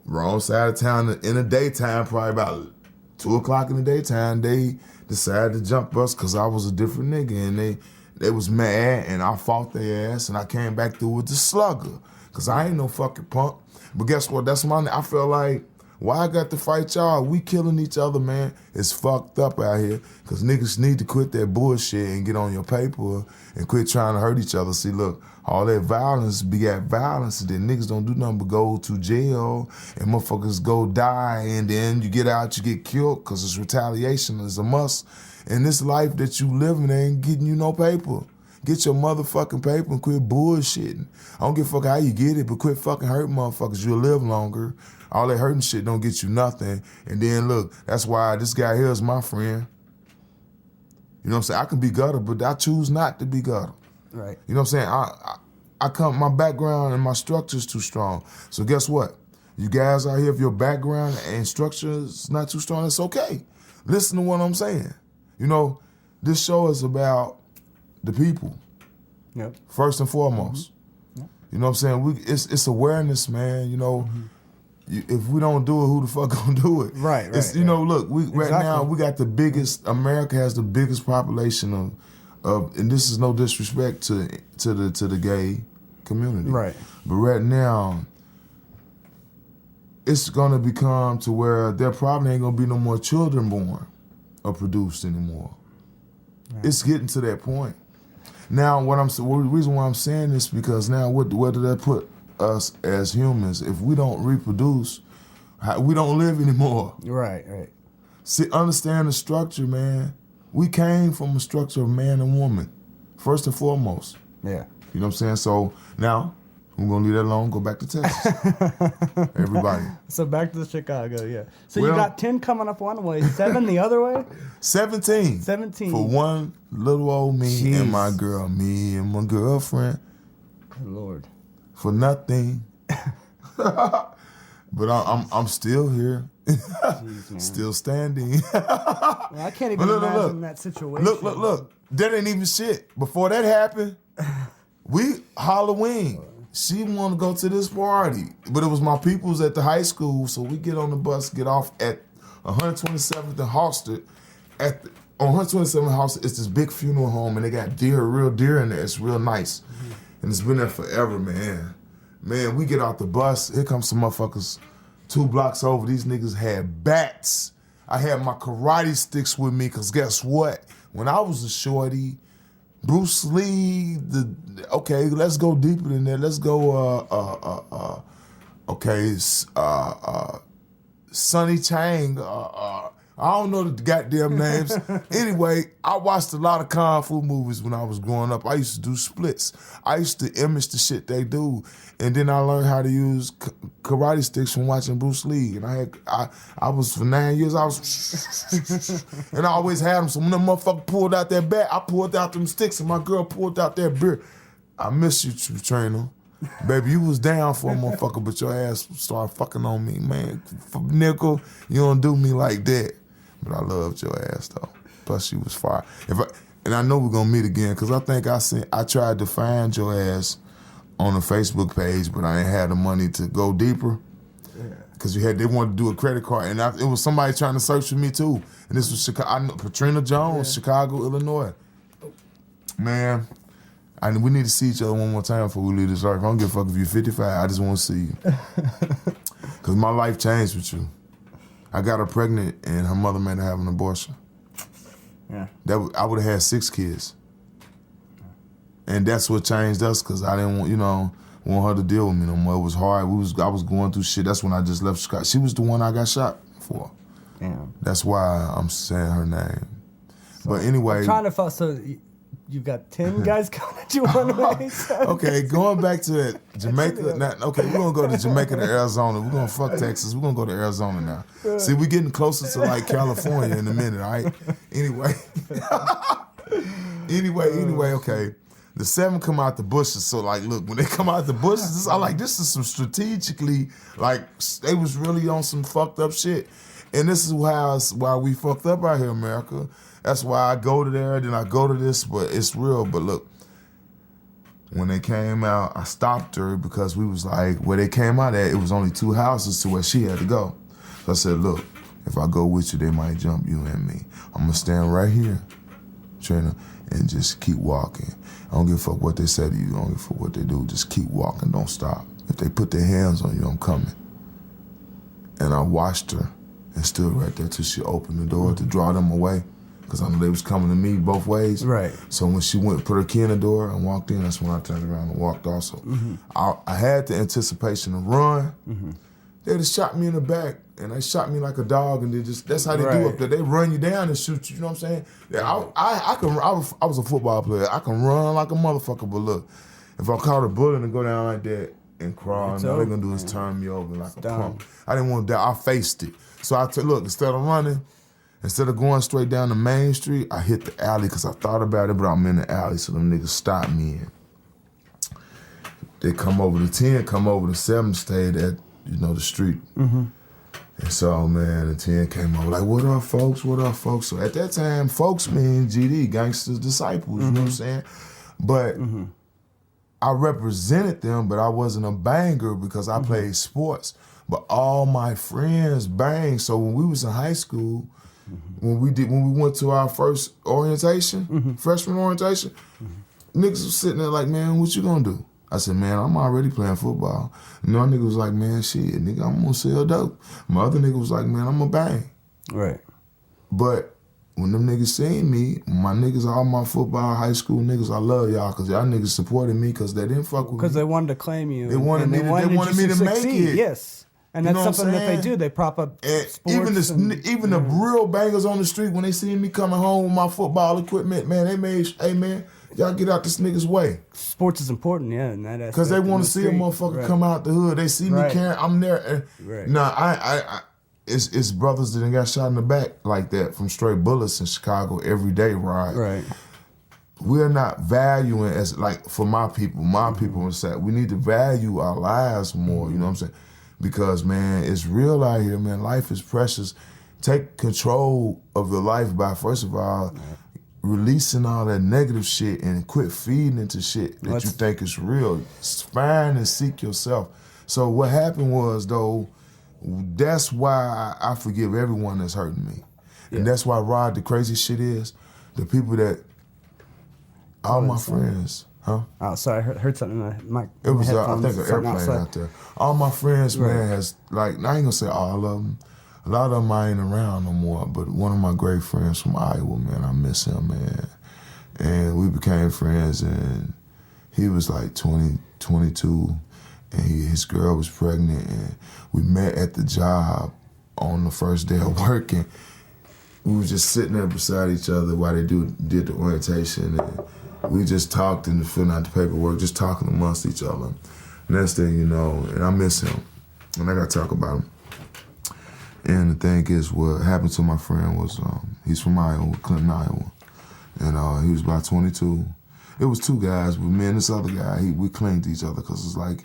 wrong side of town in the daytime, probably about 2 o'clock in the daytime. They decided to jump us because I was a different nigga, and they was mad, and I fought their ass, and I came back through with the slugger, because I ain't no fucking punk. But guess what? I feel like, why I got to fight y'all? We killing each other, man. It's fucked up out here, because niggas need to quit that bullshit and get on your paper and quit trying to hurt each other. See, look, all that violence begat violence, and then niggas don't do nothing but go to jail, and motherfuckers go die, and then you get out, you get killed, because it's retaliation is a must. And this life that you living ain't getting you no paper. Get your motherfucking paper and quit bullshitting. I don't give a fuck how you get it, but quit fucking hurting motherfuckers. You'll live longer. All that hurting shit don't get you nothing. And then look, that's why this guy here is my friend. You know what I'm saying? I can be gutter, but I choose not to be gutter. Right. You know what I'm saying? My background and my structure is too strong. So guess what? You guys out here, if your background and structure is not too strong, it's okay. Listen to what I'm saying. You know, this show is about the people. Yep. First and foremost. Mm-hmm. Yep. You know what I'm saying? It's awareness, man. You know, if we don't do it, who the fuck gonna do it? Right. You know, look, right now we got the biggest. America has the biggest population of, and this is no disrespect to the gay community. Right. But right now, it's gonna become to where there probably ain't gonna be no more children born or produced anymore. Right. It's getting to that point. Now, the reason why I'm saying this, because now what did that put us as humans? If we don't reproduce, we don't live anymore. Right. See, understand the structure, man. We came from a structure of man and woman, first and foremost. Yeah. You know what I'm saying? So now, we're going to leave that alone, go back to Texas. Everybody. So back to Chicago, yeah. So you got 10 coming up one way, 7 the other way? 17. 17. For one little old me Jeez. and my girl, me and my girlfriend. Good Lord. For nothing. But I'm still here. Jeez, still standing. Well, I can't even imagine that situation. Look. That ain't even shit. Before that happened, Halloween. She wanted to go to this party, but it was my peoples at the high school, so we get on the bus, get off at 127th and Halsted. On 127th and Halsted, it's this big funeral home, and they got real deer in there. It's real nice. Mm-hmm. And it's been there forever, man. Man, we get off the bus, here comes some motherfuckers 2 blocks over. These niggas had bats. I had my karate sticks with me, because guess what? When I was a shorty, Bruce Lee, okay, let's go deeper than that. Let's go, Sonny Chang, I don't know the goddamn names. Anyway, I watched a lot of Kung Fu movies when I was growing up. I used to do splits. I used to image the shit they do. And then I learned how to use karate sticks from watching Bruce Lee. And I was, for 9 years, and I always had them. So when the motherfucker pulled out that bat, I pulled out them sticks, and my girl pulled out that beer. I miss you, trainer. Baby, you was down for a motherfucker, but your ass started fucking on me, man. Nickel, you don't do me like that. But I loved your ass, though. Plus, you was fire. And I know we're going to meet again, because I think I tried to find your ass on the Facebook page, but I didn't have the money to go deeper. Because they wanted to do a credit card. And it was somebody trying to search for me, too. And this was Patrina Jones, Chicago, Illinois. Man, we need to see each other one more time before we leave this earth. I don't give a fuck if you're 55. I just want to see you. Because my life changed with you. I got her pregnant, and her mother made her have an abortion. Yeah. I would have had 6 kids. And that's what changed us, because I didn't want her to deal with me no more. It was hard. I was going through shit. That's when I just left Chicago. She was the one I got shot for. Damn. That's why I'm saying her name. But anyway. I'm trying to find, so you got 10 guys coming that you want to make. Okay, going back to that Jamaica. We're gonna go to Jamaica to Arizona. We're gonna fuck Texas. We're gonna go to Arizona now. See, we're getting closer to like California in a minute, all right? Anyway. Anyway, okay. The 7 come out the bushes. So like, look, when they come out the bushes, this is some strategically, like, they was really on some fucked up shit. And this is why we fucked up out here, America. That's why I go to there, then I go to this, but it's real. But look, when they came out, I stopped her because we was like, where they came out at, it was only 2 houses to where she had to go. So I said, look, if I go with you, they might jump you and me. I'm gonna stand right here, Trina, and just keep walking. I don't give a fuck what they say to you. I don't give a fuck what they do. Just keep walking, don't stop. If they put their hands on you, I'm coming. And I watched her and stood right there till she opened the door to draw them away, because I knew they was coming to me both ways. Right. So when she went, put her key in the door and walked in, that's when I turned around and walked also. I had the anticipation to run. They just shot me in the back, and they shot me like a dog, and that's how they do up there. They run you down and shoot you, you know what I'm saying? Yeah, I was a football player. I can run like a motherfucker, but look, if I caught a bullet and go down like that and crawl, all they're gonna do is turn me over like a punk. I didn't want to die. I faced it. So look, instead of running, instead of going straight down the main street, I hit the alley because I thought about it, but I'm in the alley, so them niggas stopped me. And they come over the 10, come over the 7, stayed at, the street. And so, man, the 10 came over like, what up, folks? What up, folks? So at that time, folks mean GD, gangsters, disciples, you know what I'm saying? But I represented them, but I wasn't a banger because I played sports. But all my friends banged. So when we was in high school, when we went to our first orientation, freshman orientation, niggas was sitting there like, man, what you gonna do? I said, man, I'm already playing football. My nigga was like, man, shit, nigga, I'm gonna sell dope. My other nigga was like, man, I'm gonna bang. Right. But when them niggas seen me, my niggas, all my football, high school niggas, I love y'all because y'all niggas supported me because they didn't fuck with me. Because they wanted to claim you. They wanted me to make it. Yes. And that's something that they do. They prop up sports. Even the real bangers on the street, when they see me coming home with my football equipment, man, they made, hey, man, y'all get out this nigga's way. Sports is important, yeah. Because they want to see a motherfucker come out the hood. They see me carrying, I'm there. Nah, it's brothers that got shot in the back like that from straight bullets in Chicago every day, right? We're not valuing as, like, for my people would say, we need to value our lives more, you know what I'm saying? Because, man, it's real out here, man. Life is precious. Take control of your life by, first of all, releasing all that negative shit and quit feeding into shit that you think is real. Find and seek yourself. So what happened was, though, that's why I forgive everyone that's hurting me. And that's why, Rod, the crazy shit is, the people that, all my friends, huh? Oh, sorry, I heard something in my It was, I headphones, think, an airplane outside. out there. All my friends, man, has, like, I ain't gonna say all of them. A lot of them I ain't around no more, but one of my great friends from Iowa, man, I miss him, man. And we became friends, and he was like 20, 22, and his girl was pregnant, and we met at the job on the first day of work, and we were just sitting there beside each other while they did the orientation, and we just talked and filling out the paperwork, just talking amongst each other. Next thing you know, and I miss him, and I gotta talk about him. And the thing is, what happened to my friend was, he's from Iowa, Clinton, Iowa, and he was about 22. It was 2 guys, but me and this other guy, we clinged to each other because it's like,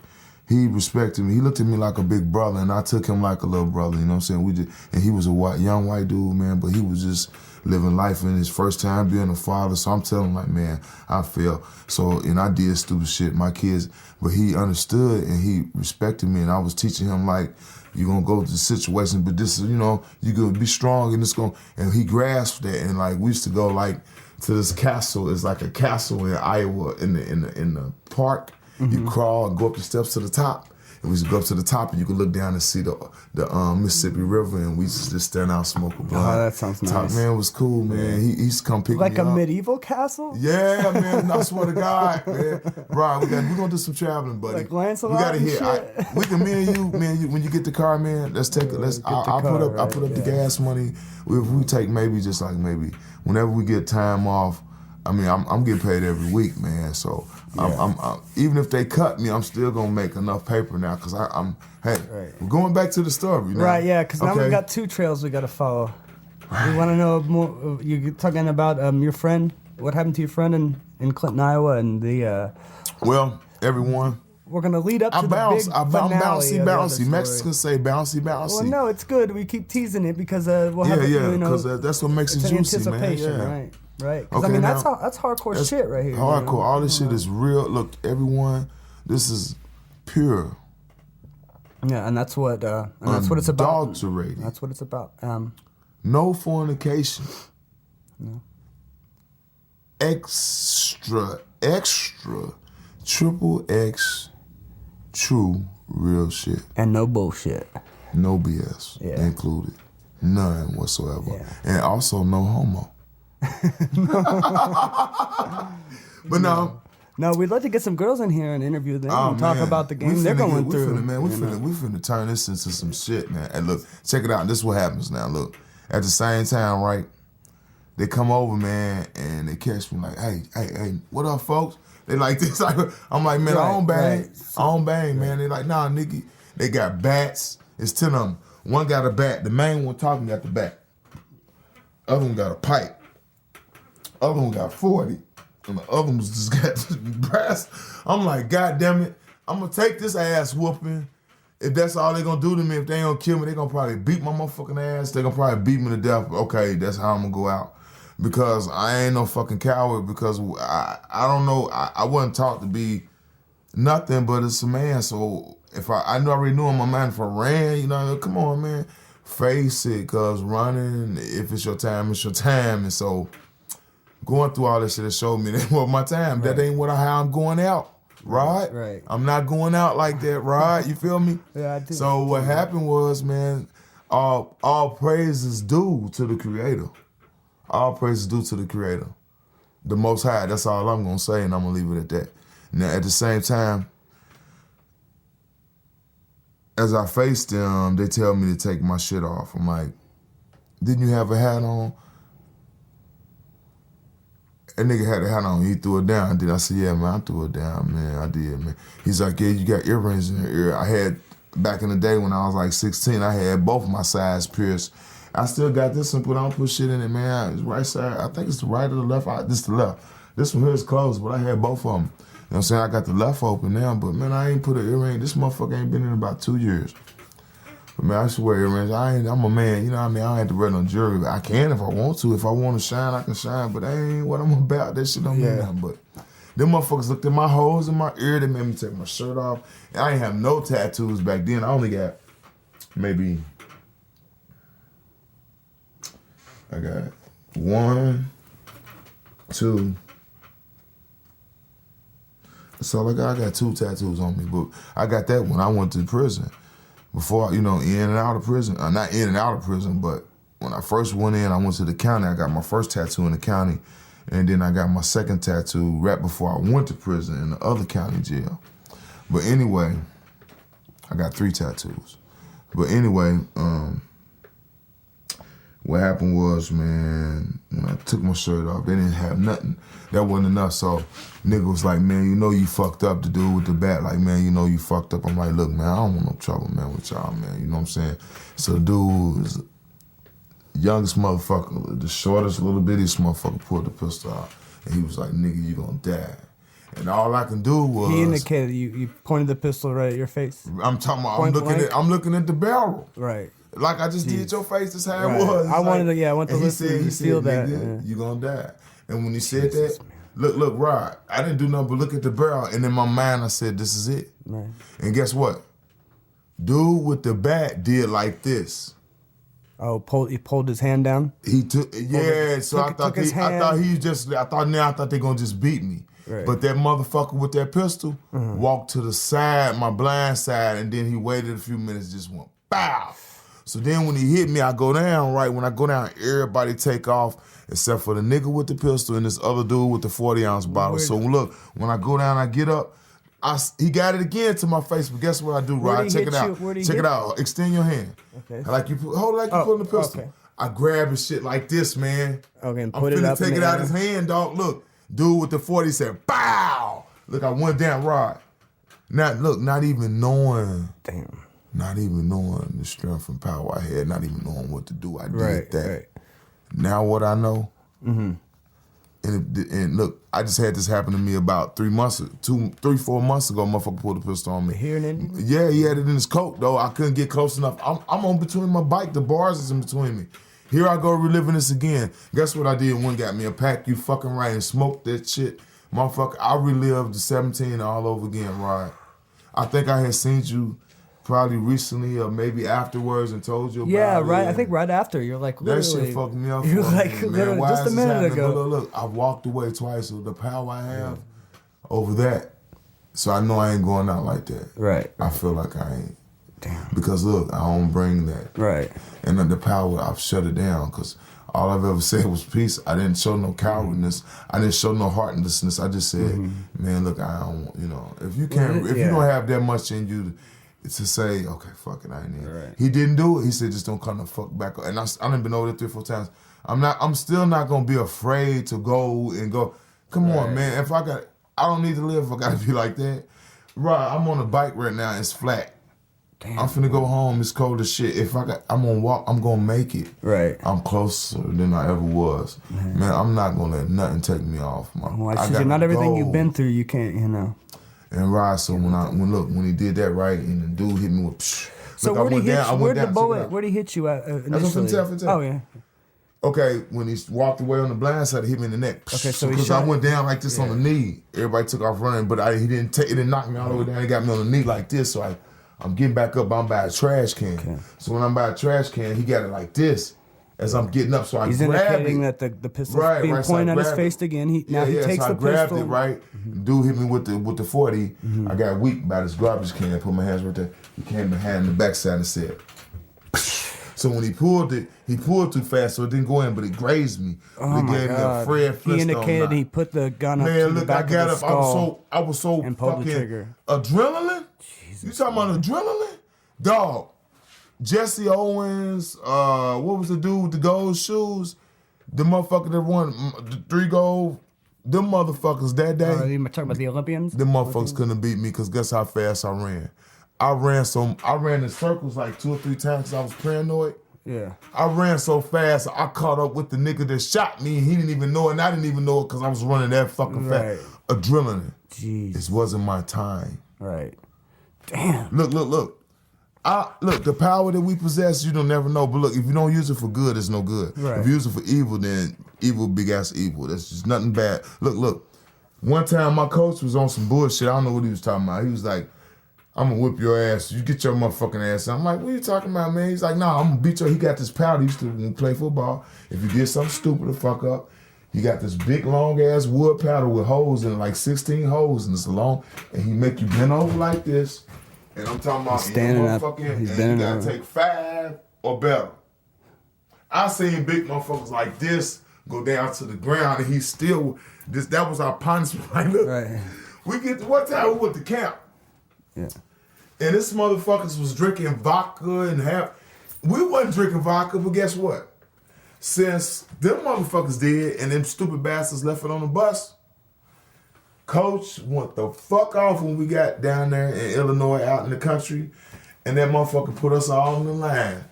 he respected me. He looked at me like a big brother, and I took him like a little brother, you know what I'm saying? And he was a young white dude, man, but he was just living life in his first time being a father. So I'm telling him, like, man, I feel. So, and I did stupid shit, my kids, but he understood and he respected me, and I was teaching him, like, you're gonna go through situations, but this is, you're gonna be strong, and it's gonna, and he grasped that, and like, we used to go, like, to this castle. It's like a castle in Iowa in the park. You crawl and go up the steps to the top. And we used to go up to the top, and you could look down and see the Mississippi River, and we used to just stand out, smoke a blunt. Oh, that sounds nice. Top man was cool, man. He used to come pick me up. Like a medieval castle? Yeah, man. I swear to God, man. Right, we're gonna do some traveling, buddy. Like Lancelot. We gotta hit. We can, me and you, when you get the car, man. Let's take it. I'll put up the gas money. If we take maybe whenever we get time off, I mean, I'm getting paid every week, man. So I'm even if they cut me, I'm still gonna make enough paper now because I'm. Hey, we're going back to the story now. Right, yeah, because now we've got 2 trails we got to follow. Right. We want to know more. You're talking about your friend. What happened to your friend in Clinton, Iowa, and the. Well, everyone. We're gonna lead up to the big I'm bouncy. Mexicans say bouncy. Well, no, it's good. We keep teasing it because we'll have because that's what makes it juicy, man. Yeah. Right. Because I mean, that's hardcore shit right here. Hardcore. All this shit is real. Look, everyone, this is pure. Yeah, and that's what it's about. Adulterated. That's what it's about. No fornication. No. Extra, triple X, true, real shit. And no bullshit. No BS included. None whatsoever. Yeah. And also no homo. But no. No, we'd like to get some girls in here and interview them and talk about the game they're going through. We finna turn this into some shit, man. And look, check it out. This is what happens now. Look, at the same time, right? They come over, man, and they catch me like, hey, what up, folks? They like this. I'm like, man, I don't bang, man. They like, nah, nigga. They got bats. It's 10 of them. One got a bat. The main one talking got the bat. Other one got a pipe. Other one got 40. And the other one's just got brass. I'm like, God damn it. I'm going to take this ass whooping. If that's all they going to do to me, if they ain't going to kill me, they going to probably beat my motherfucking ass. They going to probably beat me to death. Okay, that's how I'm going to go out. Because I ain't no fucking coward. Because I don't know. I wasn't taught to be nothing but it's a man. So if I already knew in my mind if I ran, you know, come on, man. Face it, because running, if it's your time, it's your time. And so going through all this shit, it showed me that was my time. Right. That ain't how I'm going out, right? Right. I'm not going out like that, right? You feel me? Yeah, I do. So what happened was, man, all praise is due to the Creator. All praise is due to the Creator. The Most High, that's all I'm going to say, and I'm going to leave it at that. Now, at the same time, as I face them, they tell me to take my shit off. I'm like, didn't you have a hat on? That nigga had a hat on. He threw it down. I said, yeah, man, I threw it down, man. I did, man. He's like, yeah, you got earrings in your ear. I had, back in the day when I was like 16, I had both my sides pierced. I still got this one, but I don't put shit in it, man. It's right side. I think it's the right or the left. This the left. This one here is closed, but I had both of them. You know what I'm saying? I got the left open now, but man, I ain't put an earring. This motherfucker ain't been in about 2 years. But man, I should wear earrings. I'm a man, you know what I mean? I don't have to wear no jewelry. I can if I want to. If I want to shine, I can shine, but that ain't what I'm about. That shit don't mean nothing. But them motherfuckers looked at my holes in my ear. They made me take my shirt off. And I ain't have no tattoos back then. I only got maybe, I got 1, 2. So I got 2 tattoos on me, but I got that when I went to prison. Before, in and out of prison. Not in and out of prison, but when I first went in, I went to the county. I got my first tattoo in the county, and then I got my second tattoo right before I went to prison in the other county jail. But anyway, I got 3 tattoos. But anyway, what happened was, man, when I took my shirt off, they didn't have nothing. That wasn't enough. So nigga was like, man, you fucked up. The dude with the bat, like, man, you fucked up. I'm like, look, man, I don't want no trouble, man, with y'all, man. You know what I'm saying? So the dude was the youngest motherfucker, the shortest, little bittiest motherfucker pulled the pistol out. And he was like, nigga, you gonna die. And all I can do was... He indicated, you pointed the pistol right at your face? I'm talking about, I'm looking at the barrel. Right. Like I just did your face, that's how it was. I wanted to listen. He said, that. Nigga, you gonna die. And when he said that, look, Rod, I didn't do nothing but look at the barrel, and in my mind I said, this is it. Right. And guess what? Dude with the bat did like this. Oh, he pulled his hand down? He took, so I thought they gonna just beat me. Right. But that motherfucker with that pistol walked to the side, my blind side, and then he waited a few minutes, just went, bow. So then when he hit me, I go down, right? When I go down, everybody take off except for the nigga with the pistol and this other dude with the 40-ounce bottle. So look, when I go down, I get up, he got it again to my face, but guess what I do, Rod? Check it out. Check it out. Extend your hand. Okay. Hold it like you pulling the pistol. Okay. I grab his shit like this, man. Okay, and put it up. I'm finna take it out his hand, dog. Look. Dude with the 40 said, "Bow!" Look, I went down, Rod. Not even knowing. Damn. Not even knowing the strength and power I had, not even knowing what to do. I did that. Right. Now what I know, and look, I just had this happen to me about 4 months ago. Motherfucker pulled a pistol on me. Here in Indy? Yeah, he had it in his coat, though. I couldn't get close enough. I'm on between my bike. The bars is in between me. Here I go reliving this again. Guess what I did? One got me a pack. You fucking right, and smoked that shit. Motherfucker, I relived the 17 all over again, right? I think I had seen you probably recently or maybe afterwards and told you about it. Yeah, right. I think right after. You're like, literally. That shit fucked me up. You're for like, me, literally, man. just a minute ago. Look, I walked away twice with the power I have over that. So I know I ain't going out like that. Right. I feel like I ain't. Damn. Because look, I don't bring that. Right. And then the power, I've shut it down because all I've ever said was peace. I didn't show no cowardness. I didn't show no heartlessness. I just said, man, look, I don't, if you can't, if you don't have that much in you to say, okay, fuck it, I ain't in. Right. He didn't do it. He said, just don't come the fuck back. And I done been over there 3 or 4 times. I'm still not gonna be afraid to go. Come on, man. I don't need to live if I gotta be like that. Right, I'm on a bike right now. It's flat. Damn. I'm finna go home. It's cold as shit. I'm gonna walk. I'm gonna make it. Right. I'm closer than I ever was. Man, I'm not gonna let nothing take me off. Not everything you've been through, you can't, And Rod, so when he did that right, and the dude hit me with. So where did he hit you? Where'd the bullet? Where'd he hit you at initially? That's what I'm finna tell. Oh yeah. Okay, when he walked away on the blind side, he hit me in the neck. Okay, so he because shot. I went down like this on the knee. Everybody took off running, but it didn't knock me all the way down. He got me on the knee like this, so I'm getting back up. I'm by a trash can. Okay. So when I'm by a trash can, he got it like this as I'm getting up. So I He's grab indicating it. that the pistol's being pointed at his face again. He takes so the I grabbed pistol. it, right? Dude hit me with the 40. I got weak by this garbage can. I put my hands right there. He came behind the backside and said. So when he pulled too fast, so it didn't go in, but it grazed me. Oh it my gave God. me a Fred Flintstone. He indicated he put the gun up to the back of the skull. I was so and pulled fucking the trigger. Adrenaline? Jesus. You talking about adrenaline? Dog. Jesse Owens, what was the dude with the gold shoes? The motherfucker that won the 3 gold. Them motherfuckers that day. You talking about the Olympians? Them motherfuckers couldn't beat me because guess how fast I ran? I ran in circles like 2 or 3 times because I was paranoid. Yeah. I ran so fast, I caught up with the nigga that shot me, and he didn't even know it, and I didn't even know it because I was running that fucking fast. Adrenaline. Jeez. This wasn't my time. Right. Damn. Look. Look, the power that we possess, you don't never know. But look, if you don't use it for good, it's no good. Right. If you use it for evil, then evil big ass evil. That's just nothing bad. Look. One time my coach was on some bullshit. I don't know what he was talking about. He was like, I'm gonna whip your ass. You get your motherfucking ass. I'm like, what are you talking about, man? He's like, nah, I'm gonna beat your. He got this powder. He used to play football. If you did something stupid to fuck up, he got this big long ass wood powder with holes in it, like 16 holes, and it's long. And he make you bend over like this. And I'm talking about standing up. He's and you gotta take 5 or better. I seen big motherfuckers like this go down to the ground, and he's still this. That was our punishment. Like, look, right. We get to what time we went to camp. Yeah. And this motherfuckers was drinking vodka and we wasn't drinking vodka, but guess what? Since them motherfuckers did and them stupid bastards left it on the bus, Coach went the fuck off when we got down there in Illinois out in the country, and that motherfucker put us all on the line.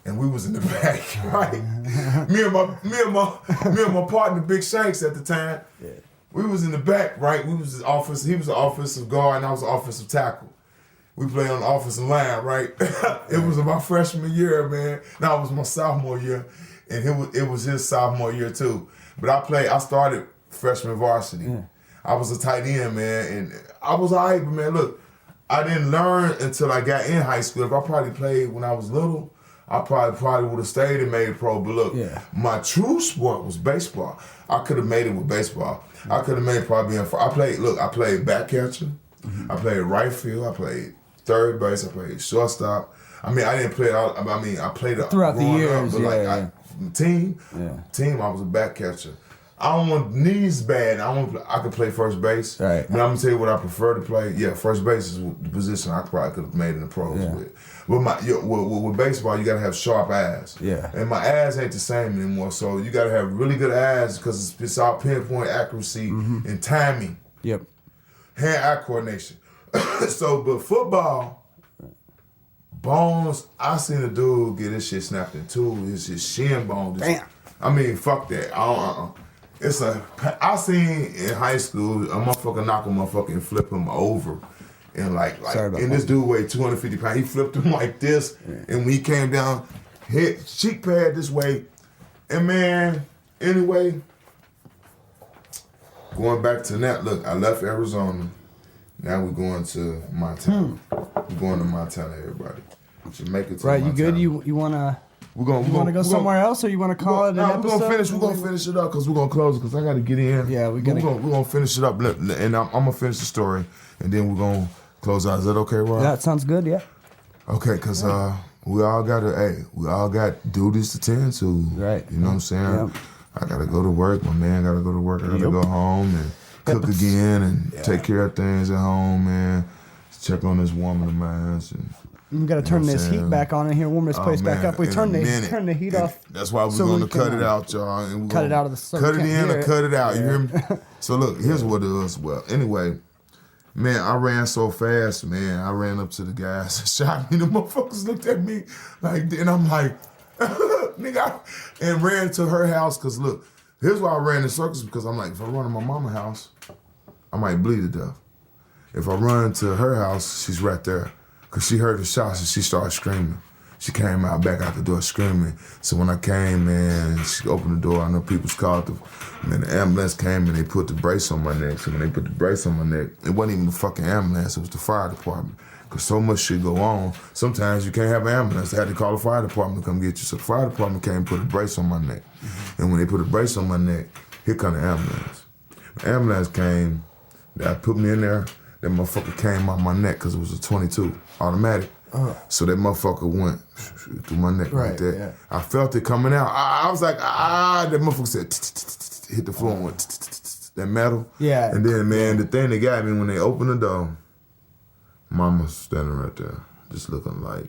And we was in the back, right? me and my partner, Big Shanks at the time, we was in the back, right? He was the offensive guard, and I was the offensive tackle. We played on the offensive line, right? It was my freshman year, man. No, it was my sophomore year, and it was his sophomore year too. But I started freshman varsity. Yeah. I was a tight end, man, and I was all right, but man, look, I didn't learn until I got in high school. If I probably played when I was little, I probably would have stayed and made pro. But look, my true sport was baseball. I could have made it with baseball. I could have made it probably being. I played back catcher. Mm-hmm. I played right field. I played third base. I played shortstop. I mean, I didn't play it all. I mean, I played it throughout the years. Up, but team, I was a back catcher. I don't want knees bad. I can play first base. Right. But I'm gonna tell you what I prefer to play. Yeah, first base is the position I probably could have made in the pros with. With baseball, you gotta have sharp eyes. Yeah. And my eyes ain't the same anymore. So you gotta have really good eyes because it's all pinpoint accuracy and timing. Yep. Hand-eye coordination. But football, bones. I seen a dude get his shit snapped in two. His shin bone. Damn. I mean, fuck that. I seen in high school a motherfucker knock a motherfucker and flip him over. And this dude weighed 250 pounds. He flipped him like this. Yeah. And when he came down, hit cheek pad this way. And man, anyway, going back to that, look, I left Arizona. Now we're going to Montana. We're going to Montana, everybody. Jamaica to Montana. You good? You wanna We're gonna go somewhere else, or you wanna call it an episode? We're gonna finish it up because we're gonna close it because I gotta get in. Yeah, we're gonna finish it up, and I'm gonna finish the story, and then we're gonna close out. Is that okay, Rob? That sounds good. Yeah. Okay, because we all got duties to tend to. Right. You know what I'm saying? Yep. I gotta go to work. My man gotta go to work. I gotta go home and cook again and take care of things at home, man. Check on this woman of mine. We got to turn this heat back on in here, warm this place back up. We turn the heat off. That's why we're going to cut it out, y'all. And cut it out of the cut it in or cut it out. You hear me? So look, here's what it is. Well, anyway, man, I ran so fast, man. I ran up to the guys and shot me. The motherfuckers looked at me like, and I'm like, nigga, and ran to her house. Cause look, here's why I ran in circles, because I'm like, if I run to my mama's house, I might bleed to death. If I run to her house, she's right there. Because she heard the shots and she started screaming. She came back out the door screaming. So when I came, man, she opened the door. I know people's called. The ambulance came and they put the brace on my neck. So when they put the brace on my neck, it wasn't even the fucking ambulance. It was the fire department. Because so much shit go on. Sometimes you can't have an ambulance. They had to call the fire department to come get you. So the fire department came and put a brace on my neck. And when they put a brace on my neck, here come the ambulance. The ambulance came. They put me in there. That motherfucker came out my neck because it was a 22 automatic. So that motherfucker went through my neck right there. Yeah. I felt it coming out. I was like, that motherfucker said, hit the floor and went, that metal. Yeah. And then, man, the thing that got me, when they opened the door, mama's standing right there, just looking like,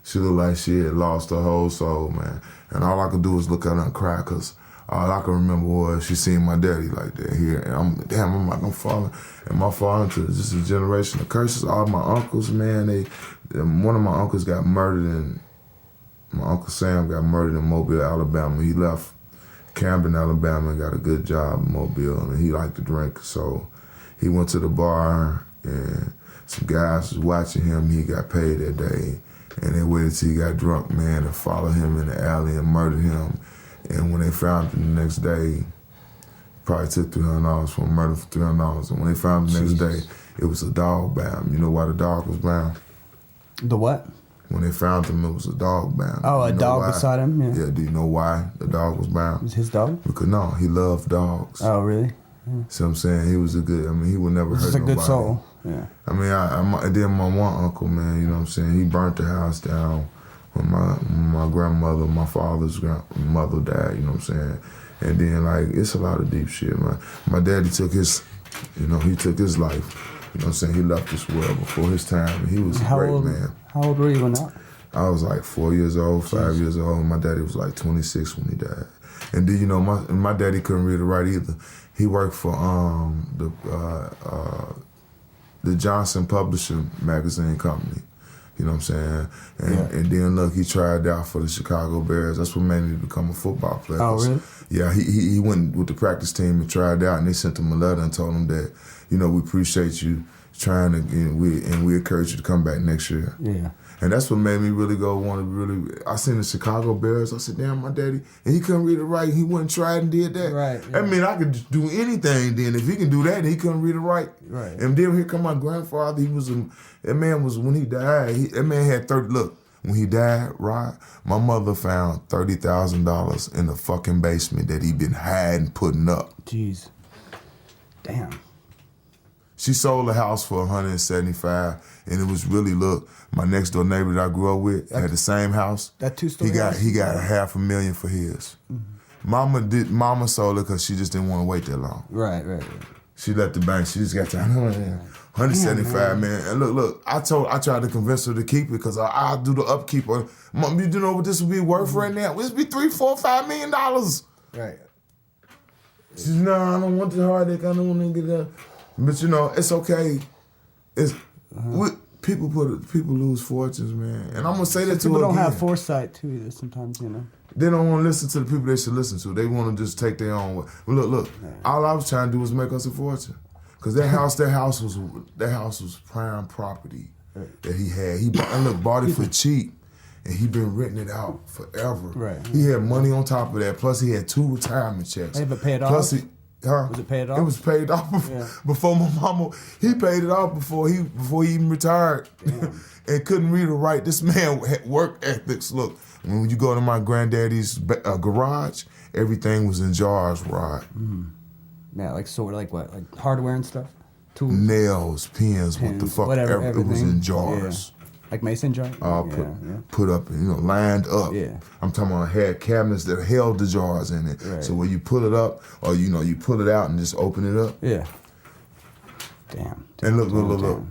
she looked like she had lost her whole soul, man. And all I could do was look at her and cry, because all I can remember was she seen my daddy like that here. And I'm like, I'm falling. Am I falling to just a generation of curses? All my uncles, man, one of my uncles got murdered my Uncle Sam got murdered in Mobile, Alabama. He left Camden, Alabama, and got a good job in Mobile, and he liked to drink. So he went to the bar, and some guys was watching him. He got paid that day, and they waited till he got drunk, man, to follow him in the alley and murder him. And when they found him the next day, probably took $300 for a murder for $300. And when they found him the next day, it was a dog bound. You know why the dog was bound? The what? When they found him, it was a dog bound. Oh, a dog beside him? Yeah, do you know why the dog was bound? It was his dog? Because no, he loved dogs. Oh, really? Yeah. See what I'm saying? He was he would never hurt nobody. Just a good soul. Yeah. I mean, and then my one uncle, man, you know what I'm saying? He burnt the house down when my grandmother, my father's grandmother died, you know what I'm saying? And then, like, it's a lot of deep shit, man. My daddy took his, he took his life. You know what I'm saying? He left this world before his time, and he was a great man. How old were you when that? I was like 4 years old, 5 years old. My daddy was like 26 when he died. And then, my daddy couldn't read or write either. He worked for the Johnson Publishing Magazine Company. You know what I'm saying? And then, look, he tried out for the Chicago Bears. That's what made me become a football player. Oh, really? Yeah, he went with the practice team and tried out, and they sent him a letter and told him that, we appreciate you trying to, and we encourage you to come back next year. Yeah. And that's what made me really I seen the Chicago Bears. I said, damn, my daddy, and he couldn't read or write. He went and tried and did that. Right. Yeah. I mean, I could do anything then. If he can do that, he couldn't read or write. Right. And then here come my grandfather. That man was, when he died, that man had 30, look, when he died, Rod, my mother found $30,000 in the fucking basement that he'd been hiding, putting up. Jeez. Damn. She sold the house for $175, and it was really, look, my next door neighbor that I grew up with had the same house. That two-story house? He got $500,000 for his. Mm-hmm. Mama sold it because she just didn't want to wait that long. Right. She left the bank. She just got to 175, man. And look, I tried to convince her to keep it because I'll do the upkeep. Mom, you know what this would be worth right now? This would be $3, $4, $5 million. Right. She said, no, I don't want the heartache. I don't want to get that. But you know, it's okay. People lose fortunes, man. And I'm gonna say that to her people don't again. have foresight too either. Sometimes, you know. They don't want to listen to the people they should listen to. They want to just take their own way. Well, look. All I was trying to do was make us a fortune. Cause that house was prime property that he had. He bought it for cheap, and he been renting it out forever. Right. He had money on top of that. Plus, he had 2 retirement checks. Hey, but paid off? Plus, Was it paid off? It was paid off before my mama. He paid it off before he even retired, and couldn't read or write. This man had work ethics. Look, when you go to my granddaddy's garage, everything was in jars, Rod. Yeah, like sort of like what, like hardware and stuff, tools, Nails, pens, what the fuck, whatever, it was everything. in jars. Yeah. Like mason jar. Put up, lined up. Yeah. I'm talking about had cabinets that held the jars in it. Right. So when you pull it up, or you pull it out and just open it up. Yeah. Damn. And look.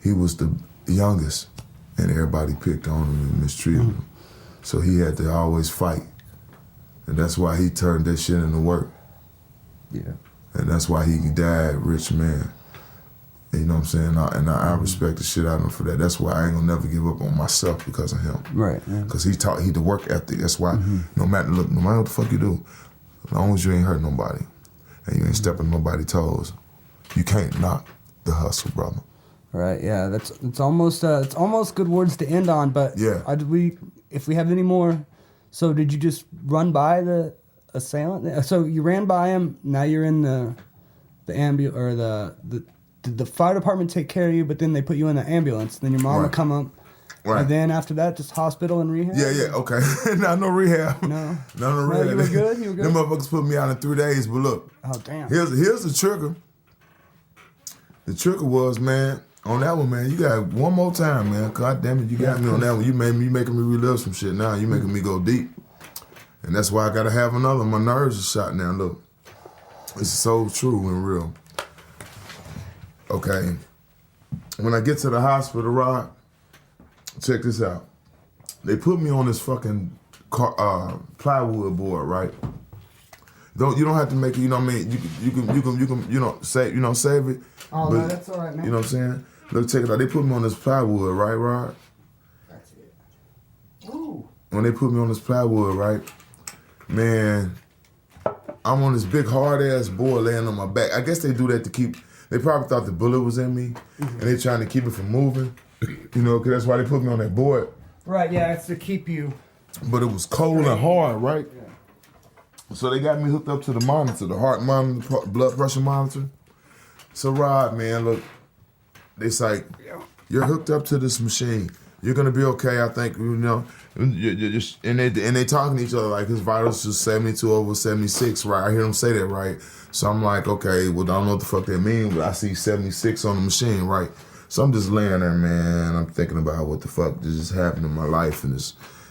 He was the youngest, and everybody picked on him and mistreated him. So he had to always fight, and that's why he turned that shit into work. Yeah. And that's why he died rich man. You know what I'm saying? I respect the shit out of him for that. That's why I ain't gonna never give up on myself because of him. Right. Because he the work ethic. That's why no matter what the fuck you do, as long as you ain't hurt nobody and you ain't stepping nobody's toes, you can't knock the hustle, brother. Right. Yeah. It's almost good words to end on. But yeah, if we have any more, so did you just run by the assailant? So you ran by him. Now you're in the ambulance or Did the fire department take care of you, but then they put you in the ambulance? Then your mom would come up. Right. And then after that, just hospital and rehab? Yeah, okay. No rehab. No rehab. You were good? You were good? Them motherfuckers put me out in 3 days, but look. Oh, damn. Here's the trigger. The trigger was, man, on that one, man, you got one more time, man. God damn it, you got me on that one. You making me relive some shit now. You making me go deep. And that's why I got to have another. My nerves are shot now. Look. It's so true and real. Okay, when I get to the hospital, Rod, check this out. They put me on this fucking plywood board, right? You don't have to make it. You know what I mean? You can save it. Oh no, that's all right, man. You know what I'm saying? Look, check it out. They put me on this plywood, right, Rod? That's it. Ooh. When they put me on this plywood, right, man, I'm on this big hard ass board laying on my back. I guess they do that to keep. They probably thought the bullet was in me, and they trying to keep it from moving, because that's why they put me on that board. Right, yeah, it's to keep you. But it was cold and hard, right? Yeah. So they got me hooked up to the monitor, the heart monitor, blood pressure monitor. So Rod, man, look, it's like, you're hooked up to this machine. You're gonna be okay, I think, and they talking to each other like his vitals is 72 over 76, right? I hear them say that, right? So I'm like, okay, well, I don't know what the fuck that means, but I see 76 on the machine, right? So I'm just laying there, man. I'm thinking about what the fuck just happened in my life, and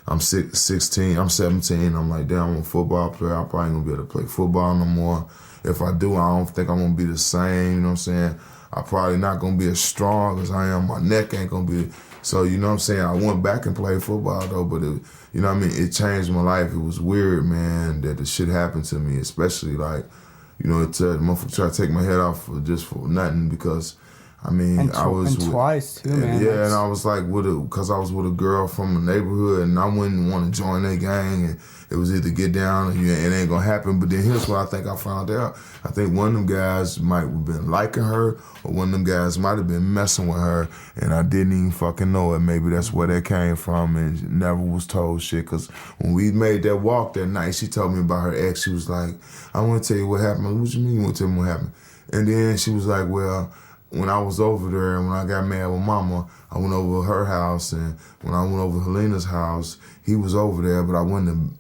I'm 16, I'm 17. I'm like, damn, I'm a football player. I probably ain't gonna be able to play football no more. If I do, I don't think I'm gonna be the same. You know what I'm saying? I'm probably not gonna be as strong as I am. My neck ain't gonna be. So, you know what I'm saying? I went back and played football, though, but you know what I mean? It changed my life. It was weird, man, that the shit happened to me, especially, like, the motherfucker tried to take my head off just for nothing because, I mean, I was... And twice, too, man. Yeah, and I was like, because I was with a girl from a neighborhood, and I wouldn't want to join their gang, and it was either get down or it ain't gonna happen. But then here's what I think I found out. I think one of them guys might have been liking her, or one of them guys might have been messing with her, and I didn't even fucking know it. Maybe that's where that came from, and never was told shit. Because when we made that walk that night, she told me about her ex. She was like, I want to tell you what happened. What you mean you want to tell me what happened? And then she was like, well, when I was over there and when I got mad with Mama, I went over to her house, and when I went over to Helena's house, he was over there, but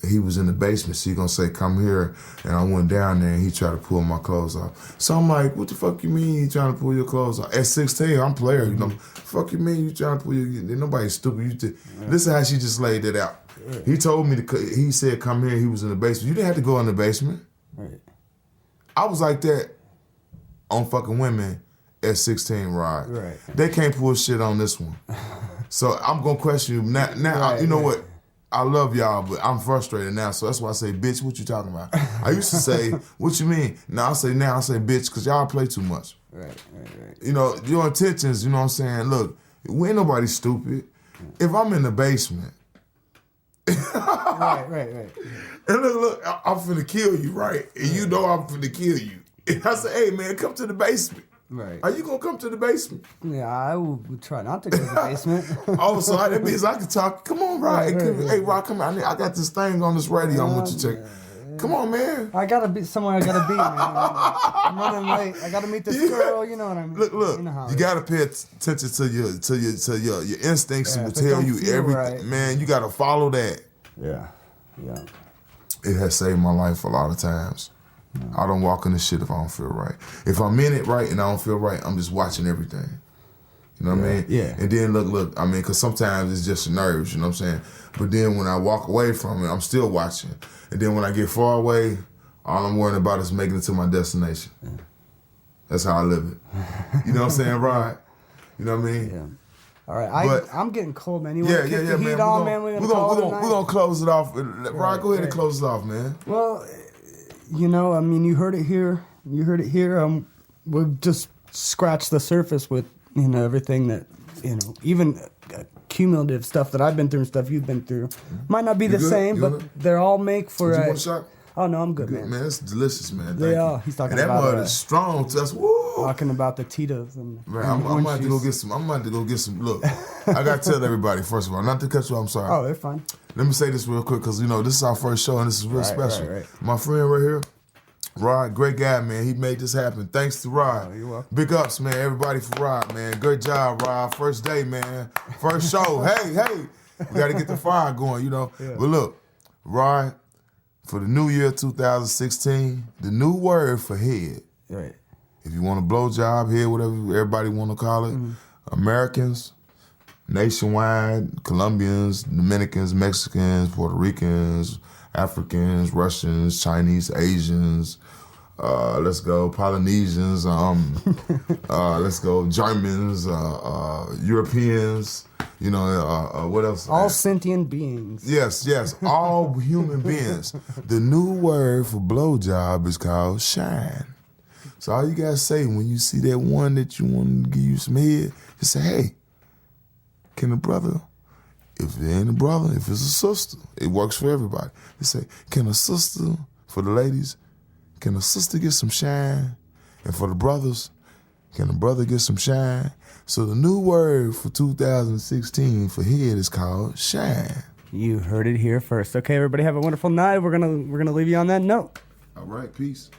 he was in the basement, so he gonna say, come here, and I went down there, and he tried to pull my clothes off. So I'm like, what the fuck you mean you trying to pull your clothes off? At 16, I'm a player, Fuck you mean you trying to pull your, nobody's stupid. Listen how she just laid it out. He told me he said, come here. He was in the basement. You didn't have to go in the basement. Right. I was like that on fucking women at 16, Rod. Right. They can't pull shit on this one. So I'm going to question you. Now Right, you know what? I love y'all, but I'm frustrated now. So that's why I say, bitch, what you talking about? I used to say, what you mean? Now I say, bitch, because y'all play too much. Right. You know, your intentions, you know what I'm saying? Look, we ain't nobody stupid. If I'm in the basement. right. And look, I'm finna kill you, right? And you know I'm finna kill you. And I say, hey, man, come to the basement. Right. Are you gonna come to the basement? Yeah, I would try not to go to the basement. Oh, so that means I can talk. Come on, Rod. Hey, Rod, come on. I got this thing on this radio. I want you to check. Come on, man. I gotta be somewhere. I gotta be, man. I'm running late. I gotta meet this girl. You know what I mean? Look. You gotta pay attention to your instincts will tell you everything, right. man. You gotta follow that. Yeah. It has saved my life a lot of times. I don't walk in this shit if I don't feel right. If I'm in it right and I don't feel right, I'm just watching everything. You know what I mean? Yeah. And then look, I mean, because sometimes it's just nerves, you know what I'm saying? But then when I walk away from it, I'm still watching. And then when I get far away, all I'm worrying about is making it to my destination. Yeah. That's how I live it. You know what I'm saying, Rod? You know what I mean? Yeah. All right, I'm getting cold, man. You want to kick the heat man. on, man? We're gonna close it off. Rod, go ahead and close it off, man. Well, you know, I mean, you heard it here. We've just scratched the surface with, you know, everything that, you know, even cumulative stuff that I've been through and stuff you've been through. Might not be the same, but they're all make for you want a shot? Oh, no, I'm good, man. Man, it's delicious, man. They are. He's talking and about that mud is strong to us. Woo! Talking about the Tito's and I'm about to go get some. I'm about to go get some. Look, I got to tell everybody, first of all, not to cut you off, I'm sorry. Oh, they're fine. Let me say this real quick, because, you know, this is our first show, and this is real special. Right. My friend right here, Rod, great guy, man. He made this happen. Thanks to Rod. Oh, you're welcome. Big ups, man. Everybody for Rod, man. Good job, Rod. First day, man. First show. Hey. We got to get the fire going, you know. Yeah. But look, Rod, for the new year 2016, the new word for head. Right. If you want a blowjob, head, whatever everybody want to call it, Americans, nationwide, Colombians, Dominicans, Mexicans, Puerto Ricans, Africans, Russians, Chinese, Asians, let's go, Polynesians, let's go, Germans, Europeans, you know, what else? All sentient beings. Yes, all human beings. The new word for blowjob is called shine. So all you gotta say when you see that one that you want to give you some head, just say, hey, can a brother, if it ain't a brother, if it's a sister, it works for everybody. Just say, can a sister, for the ladies, can a sister get some shine? And for the brothers, can a brother get some shine? So the new word for 2016 for head is called shine. You heard it here first. Okay, everybody have a wonderful night. We're gonna leave you on that note. All right, peace.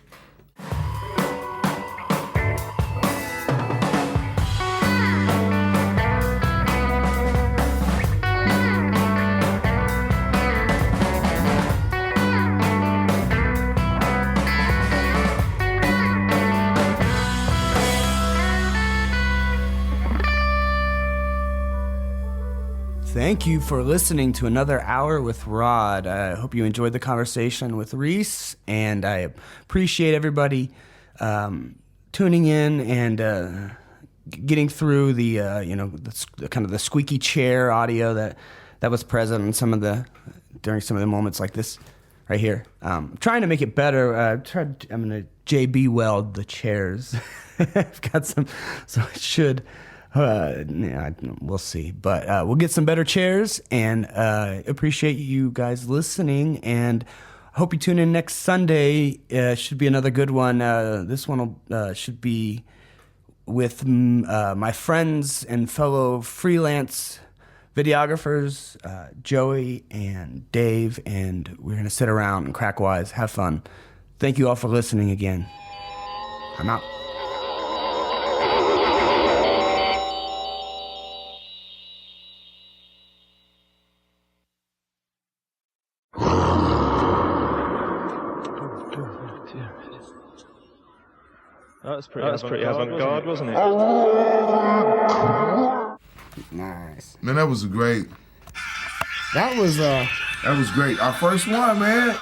Thank you for listening to another hour with Rod. I hope you enjoyed the conversation with Reece, and I appreciate everybody tuning in and getting through the the kind of the squeaky chair audio that was present in during some of the moments like this right here. Trying to make it better. I'm gonna JB weld the chairs. I've got some, so it should. We'll see, but we'll get some better chairs, and appreciate you guys listening, and hope you tune in next Sunday. Should be another good one. This one should be with my friends and fellow freelance videographers, Joey and Dave, and we're gonna sit around and crack wise, have fun. Thank you all for listening again. I'm out. That was pretty avant-garde, wasn't it? Nice. Man, that was great. That That was great. Our first one, man.